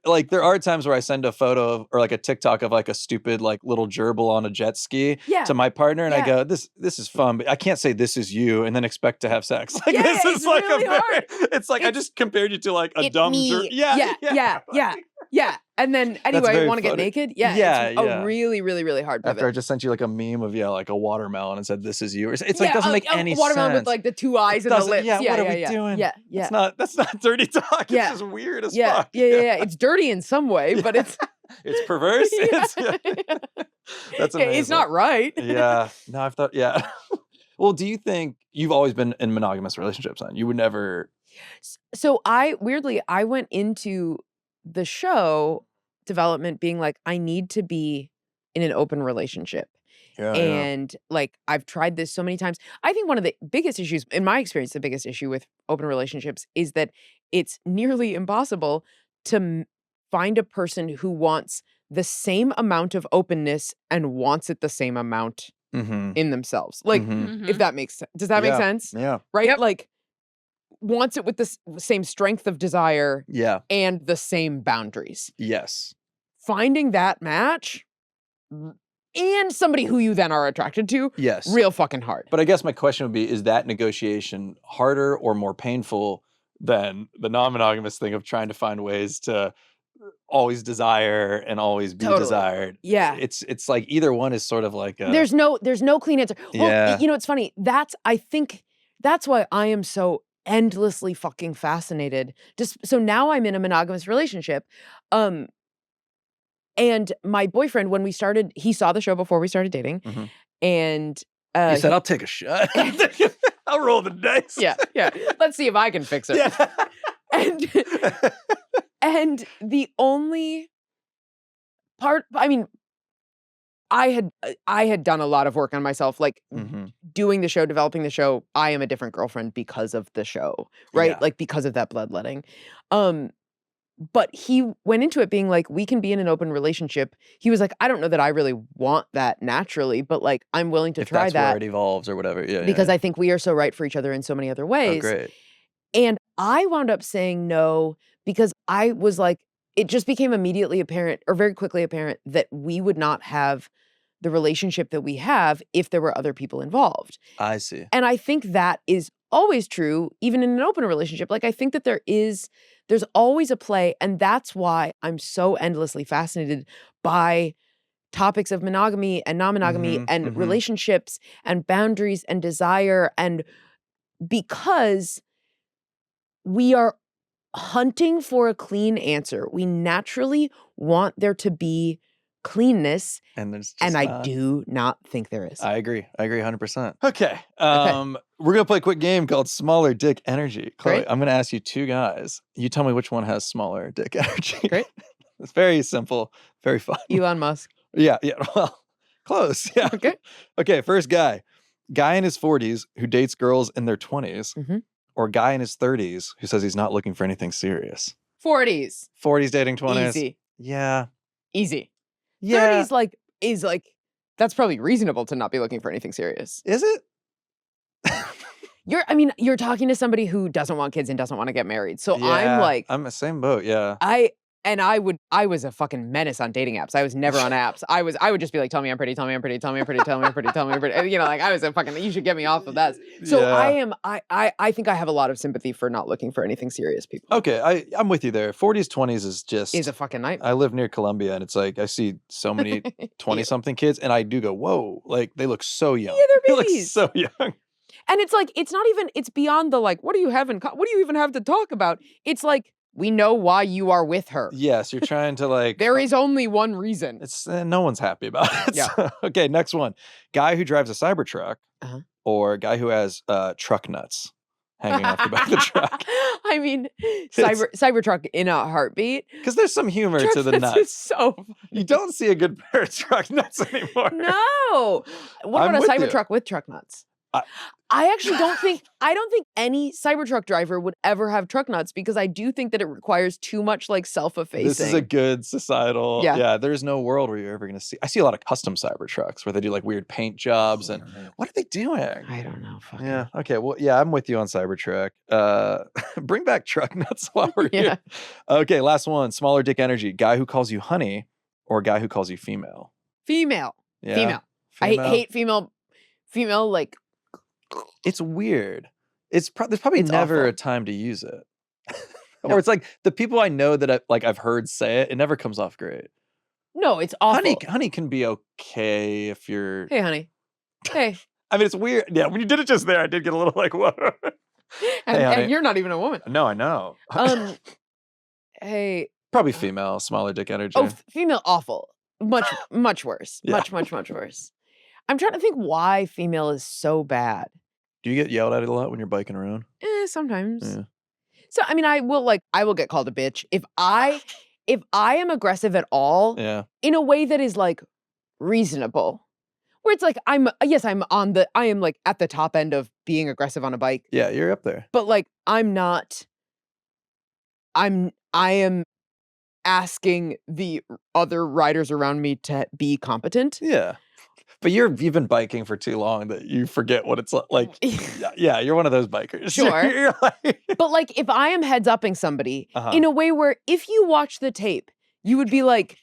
like there are times where I send a photo of, or like a TikTok of like a stupid like little gerbil on a jet ski to my partner, and I go, this is fun, but I can't say this is you and then expect to have sex. Like this is like really hard. It's like I just compared you to like a dumb gerbil. Yeah. And then anyway, want to get naked? It's a really, really, really hard pivot. After I just sent you like a meme of like a watermelon and said, "This is you." It's like doesn't make any sense. Watermelon with like the two eyes and the lips. What are we doing? That's not dirty talk. It's just weird as fuck. Yeah. It's dirty in some way, but it's it's perverse. That's amazing. It's not right. Yeah. No, I've thought, yeah. Well, do you think you've always been in monogamous relationships then? You would never... So weirdly, I went into the show development being like, I need to be in an open relationship. And like, I've tried this so many times. I think one of the biggest issues, in my experience, the biggest issue with open relationships is that it's nearly impossible to find a person who wants the same amount of openness and wants it the same amount in themselves. Like, if that makes sense. Does that make sense? Yeah. Right? Yep. Like, wants it with the same strength of desire and the same boundaries. Yes. Finding that match and somebody who you then are attracted to, real fucking hard. But I guess my question would be, is that negotiation harder or more painful than the non-monogamous thing of trying to find ways to always desire and always be desired? Yeah. It's like either one is sort of like a... There's no clean answer. Well, you know, it's funny. I think that's why I am so endlessly fucking fascinated. So now I'm in a monogamous relationship. And my boyfriend, when we started, he saw the show before we started dating. And he said, I'll take a shot. I'll roll the dice. Yeah. Let's see if I can fix it. And the only part, I mean, I had done a lot of work on myself, like doing the show, developing the show. I am a different girlfriend because of the show, right? Yeah. Like because of that bloodletting. But he went into it being like, we can be in an open relationship. He was like, I don't know that I really want that naturally, but like, I'm willing to try that. If that's where it evolves or whatever. Yeah. Because I think we are so right for each other in so many other ways. Oh, great. And I wound up saying no because I was like, it just became immediately apparent or very quickly apparent that we would not have the relationship that we have if there were other people involved. I see. And I think that is always true, even in an open relationship. Like, I think that there's always a play, and that's why I'm so endlessly fascinated by topics of monogamy and non-monogamy and relationships and boundaries and desire, and because we are hunting for a clean answer. We naturally want there to be cleanness, and I do not think there is. I agree 100%. Okay. We're gonna play a quick game called Smaller Dick Energy. Chloe, Great. I'm gonna ask you two guys. You tell me which one has smaller dick energy. Great. It's very simple, very fun. Elon Musk. Yeah, well, close. Yeah. Okay, first guy in his 40s who dates girls in their 20s, or guy in his 30s who says he's not looking for anything serious. 40s dating 20s. Easy. Yeah. Easy. Yeah. 30s is that's probably reasonable to not be looking for anything serious. Is it? You're talking to somebody who doesn't want kids and doesn't want to get married. So I'm the same boat. Yeah. I was a fucking menace on dating apps. I was never on apps. I would just be like, tell me I'm pretty, tell me I'm pretty, tell me I'm pretty, tell me I'm pretty, tell me I'm pretty. You know, like I was a fucking, you should get me off of that. So I think I have a lot of sympathy for not looking for anything serious, people. Okay, I'm with you there. 40s, 20s is a fucking nightmare. I live near Columbia, and it's like I see so many 20-something kids, and I do go, whoa, like they look so young. Yeah, they're They babies. look so young. And it's like, it's not even, it's beyond the like, what do you even have to talk about? It's like, we know why you are with her. Yes, you're trying to like... There is only one reason. It's no one's happy about it. Yeah. So, okay, next one. Guy who drives a Cybertruck or guy who has truck nuts hanging off the back of the truck. I mean, Cybertruck in a heartbeat. Because there's some humor to the nuts. It's so funny. You don't see a good pair of truck nuts anymore. No. What about a Cybertruck with truck nuts? I actually don't think any Cybertruck driver would ever have truck nuts, because I do think that it requires too much like self-effacing. This is a good societal. Yeah, there's no world where you're ever going to see. I see a lot of custom Cybertrucks where they do like weird paint jobs and what are they doing? I don't know. Yeah. Okay. Well, yeah, I'm with you on Cybertruck. Bring back truck nuts while we're here. Okay. Last one. Smaller dick energy. Guy who calls you honey or guy who calls you female? Female. Yeah. Female. I hate female like. It's weird. There's probably never awful. a time to use it. Or it's like the people I know that I've heard say it, it never comes off great. No, it's awful. Honey can be okay if you're... Hey, honey. Hey. I mean, it's weird. Yeah, when you did it just there, I did get a little like, whoa. And you're not even a woman. No, I know. Hey. Probably female, smaller dick energy. Oh, female awful. much worse. Yeah. Much worse. I'm trying to think why female is so bad. Do you get yelled at a lot when you're biking around? Sometimes. Yeah. So I mean, I will get called a bitch if I am aggressive at all. Yeah. In a way that is like reasonable, where it's like I am like at the top end of being aggressive on a bike. Yeah, you're up there. But like I am asking the other riders around me to be competent. Yeah. But you've been biking for too long that you forget what it's like. Yeah, you're one of those bikers. Sure. But like if I am heads upping somebody in a way where if you watch the tape, you would be like,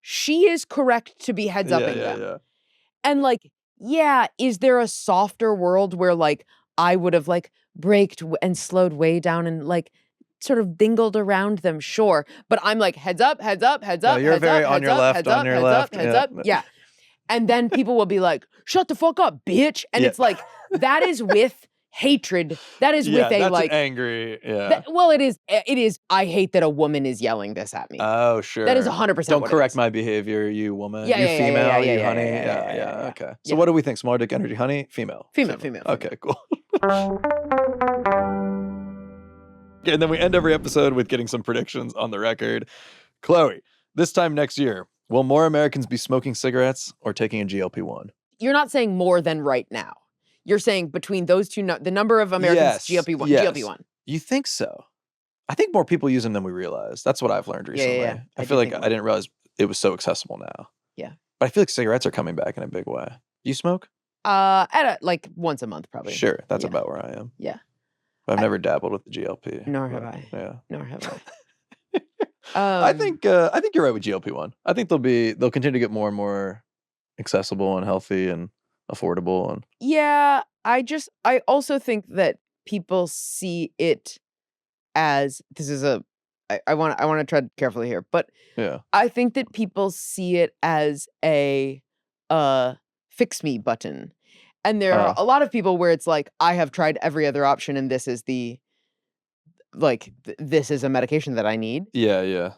she is correct to be heads upping them. Yeah. And like, is there a softer world where like I would have like braked and slowed way down and like sort of dingled around them? Sure. But I'm like, heads up. You're very on your left. Heads up. Yeah. And then people will be like, shut the fuck up, bitch. And it's like, that is with hatred. That is with a that's like angry. Yeah. It is. I hate that a woman is yelling this at me. Oh, sure. That is 100%. Don't correct my behavior, you woman. Yeah, you female, you honey. Yeah. Okay. So what do we think? Small dick energy, honey, female. Female. Okay, cool. And then we end every episode with getting some predictions on the record. Chloe, this time next year, will more Americans be smoking cigarettes or taking a GLP-1? You're not saying more than right now. You're saying between those two, the number of Americans GLP-1. Yes. GLP-1. You think so? I think more people use them than we realize. That's what I've learned recently. Yeah. I feel like I didn't realize it was so accessible now. Yeah. But I feel like cigarettes are coming back in a big way. Do you smoke? Like once a month, probably. Sure. That's about where I am. Yeah. But I've never dabbled with the GLP. Nor have I. Yeah. Nor have I. I think you're right with GLP-1. I think they'll continue to get more and more accessible and healthy and affordable. And yeah, I also think that people see it as I want to tread carefully here, but yeah, I think that people see it as a fix me button. And there are a lot of people where it's like, I have tried every other option and this is this is a medication that I need. Yeah.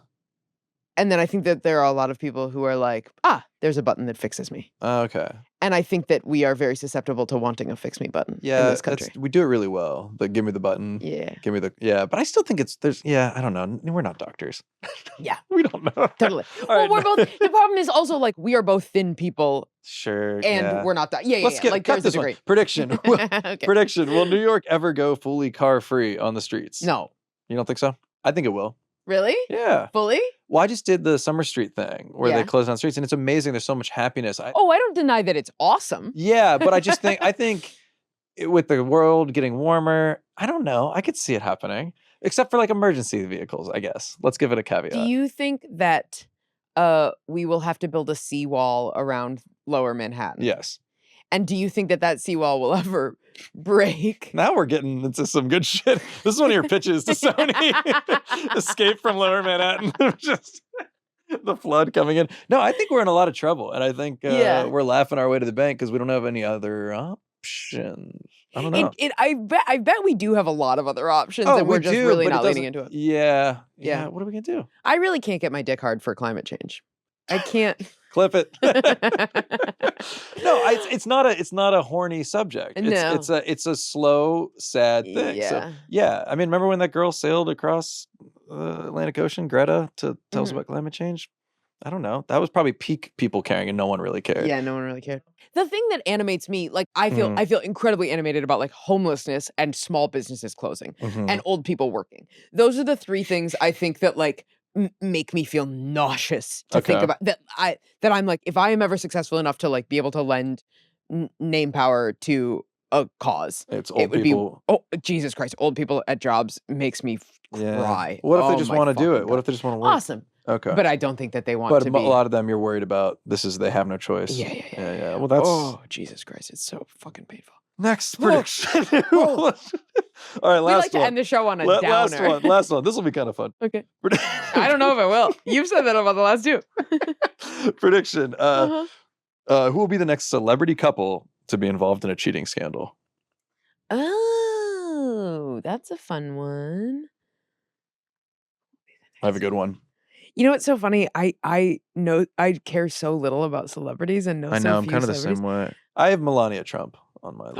And then I think that there are a lot of people who are like, there's a button that fixes me. Okay. And I think that we are very susceptible to wanting a fix me button in this country. We do it really well. The give me the button. Yeah. Give me but I still think I don't know. We're not doctors. Yeah. We don't know. Totally. We're both, the problem is also like, we are both thin people. Sure. And we're not, Let's get, like cut this one. Prediction. Okay. Prediction. Will New York ever go fully car free on the streets? No. You don't think so? I think it will. Really? Yeah. Fully? Well, I just did the Summer Street thing where they close down streets, and it's amazing. There's so much happiness. I don't deny that it's awesome. Yeah, but I think with the world getting warmer, I don't know. I could see it happening, except for like emergency vehicles, I guess. Let's give it a caveat. Do you think that we will have to build a seawall around Lower Manhattan? Yes. And do you think that seawall will ever break? Now we're getting into some good shit. This is one of your pitches to Sony. Escape from Lower Manhattan. Just the flood coming in. No, I think we're in a lot of trouble. And I think we're laughing our way to the bank because we don't have any other options. I don't know. I bet we do have a lot of other options and we're just really not leaning into it. Yeah. What are we going to do? I really can't get my dick hard for climate change. I can't. Clip it. No, it's not a horny subject. It's a slow, sad thing. Yeah. So, I mean, remember when that girl sailed across the Atlantic Ocean, Greta, to tell us about climate change? I don't know. That was probably peak people caring, and no one really cared. Yeah, no one really cared. The thing that animates me, like I feel incredibly animated about like homelessness and small businesses closing and old people working. Those are the three things I think that like make me feel nauseous to think about that I'm like, if I am ever successful enough to like be able to lend name power to a cause, it would people. Jesus Christ, old people at jobs makes me cry. What if they just want to do it? What if they just want to work? Awesome. Okay. But I don't think that they want to be. But a lot of them you're worried about they have no choice. Yeah. Well, that's. Oh, Jesus Christ. It's so fucking painful. Next prediction. All right, last one. We like to end the show on a downer. Last one. This will be kind of fun. Okay. I don't know if I will. You've said that about the last two. Prediction. Who will be the next celebrity couple to be involved in a cheating scandal? Oh, that's a fun one. I have a good one. You know what's so funny? I know I care so little about celebrities and know I so know, I'm few kind of the celebrities. same way. I have Melania Trump on my list.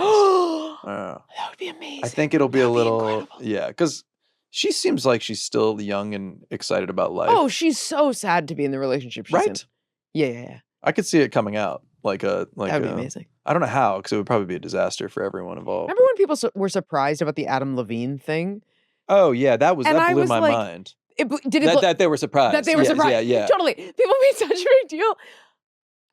That would be amazing. I think it'll be a little, incredible. yeah, because she seems like she's still young and excited about life. Oh, she's so sad to be in the relationship she's in. Right? Yeah. I could see it coming out That would be amazing. I don't know how, because it would probably be a disaster for everyone involved. Remember when people were surprised about the Adam Levine thing? Oh yeah, that blew my like, mind. That they were surprised. That they were surprised. Yeah. Totally. People made such a big deal.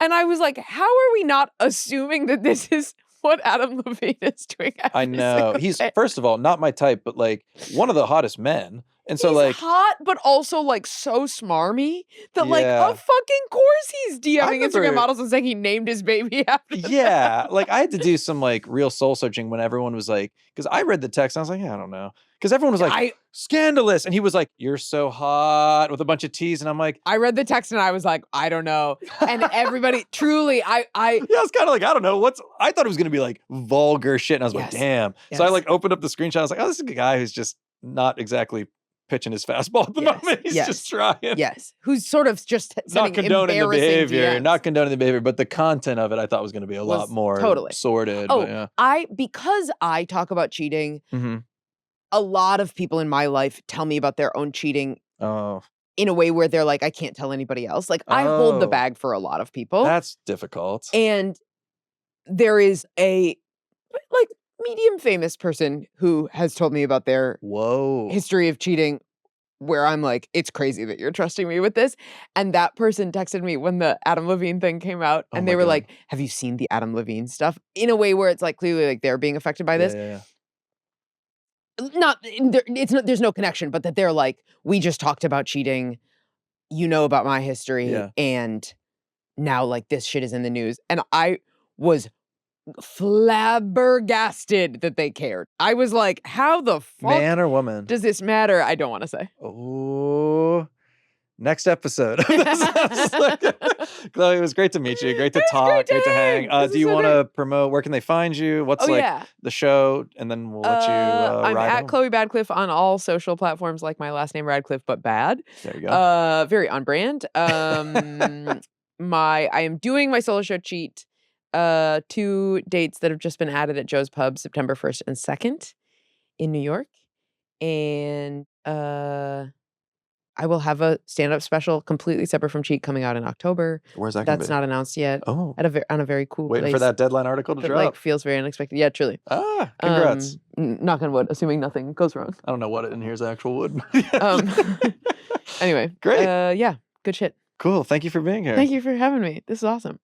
And I was like, how are we not assuming that this is what Adam Levine is doing? I know. He's, first of all, not my type, but like one of the hottest men. And so he's hot, but also like so smarmy that like, of fucking course he's DMing Instagram models and saying he named his baby after them. Yeah. Like I had to do some like real soul searching when everyone was like, because I read the text and I was like, yeah, I don't know. Because everyone was like, scandalous. And he was like, you're so hot with a bunch of T's. And I'm like, I read the text and I was like, I don't know. And everybody, truly, yeah, I was kind of like, I don't know. I thought it was going to be like vulgar shit. And I was like, damn. Yes. So I like opened up the screenshot. I was like, oh, this is a guy who's just not exactly pitching his fastball at the moment. He's just trying. Yes. Who's sort of just not condoning the behavior. DMs. Not condoning the behavior, but the content of it I thought was going to be a lot more sorted. Oh, but yeah. Because I talk about cheating, a lot of people in my life tell me about their own cheating in a way where they're like, I can't tell anybody else. Like I hold the bag for a lot of people. That's difficult. And there is a like medium famous person who has told me about their history of cheating where I'm like, it's crazy that you're trusting me with this. And that person texted me when the Adam Levine thing came out and they were like, have you seen the Adam Levine stuff? In a way where it's like clearly like they're being affected by this. Yeah. There's no connection, but that they're like, we just talked about cheating, you know about my history, and now like this shit is in the news. And I was flabbergasted that they cared. I was like, how the fuck man or woman does this matter? I don't want to say. Oh, next episode. Chloe, it was great to meet you. Great to talk. Great to hang. Do you want to promote? Where can they find you? What's the show? And then we'll let you I'm ride at on. Chloe Radcliffe on all social platforms, like my last name Radcliffe, but bad. There you go. Very on brand. I am doing my solo show Cheat. 2 dates that have just been added at Joe's Pub, September 1st and 2nd in New York. And I will have a stand-up special completely separate from Cheat coming out in October. Where's that going to be? That's not announced yet. Oh. On a very cool Waiting place. for that deadline article to drop. Like feels very unexpected. Yeah, truly. Congrats. Knock on wood, assuming nothing goes wrong. I don't know what in here is actual wood. Anyway. Great. Yeah, good shit. Cool. Thank you for being here. Thank you for having me. This is awesome.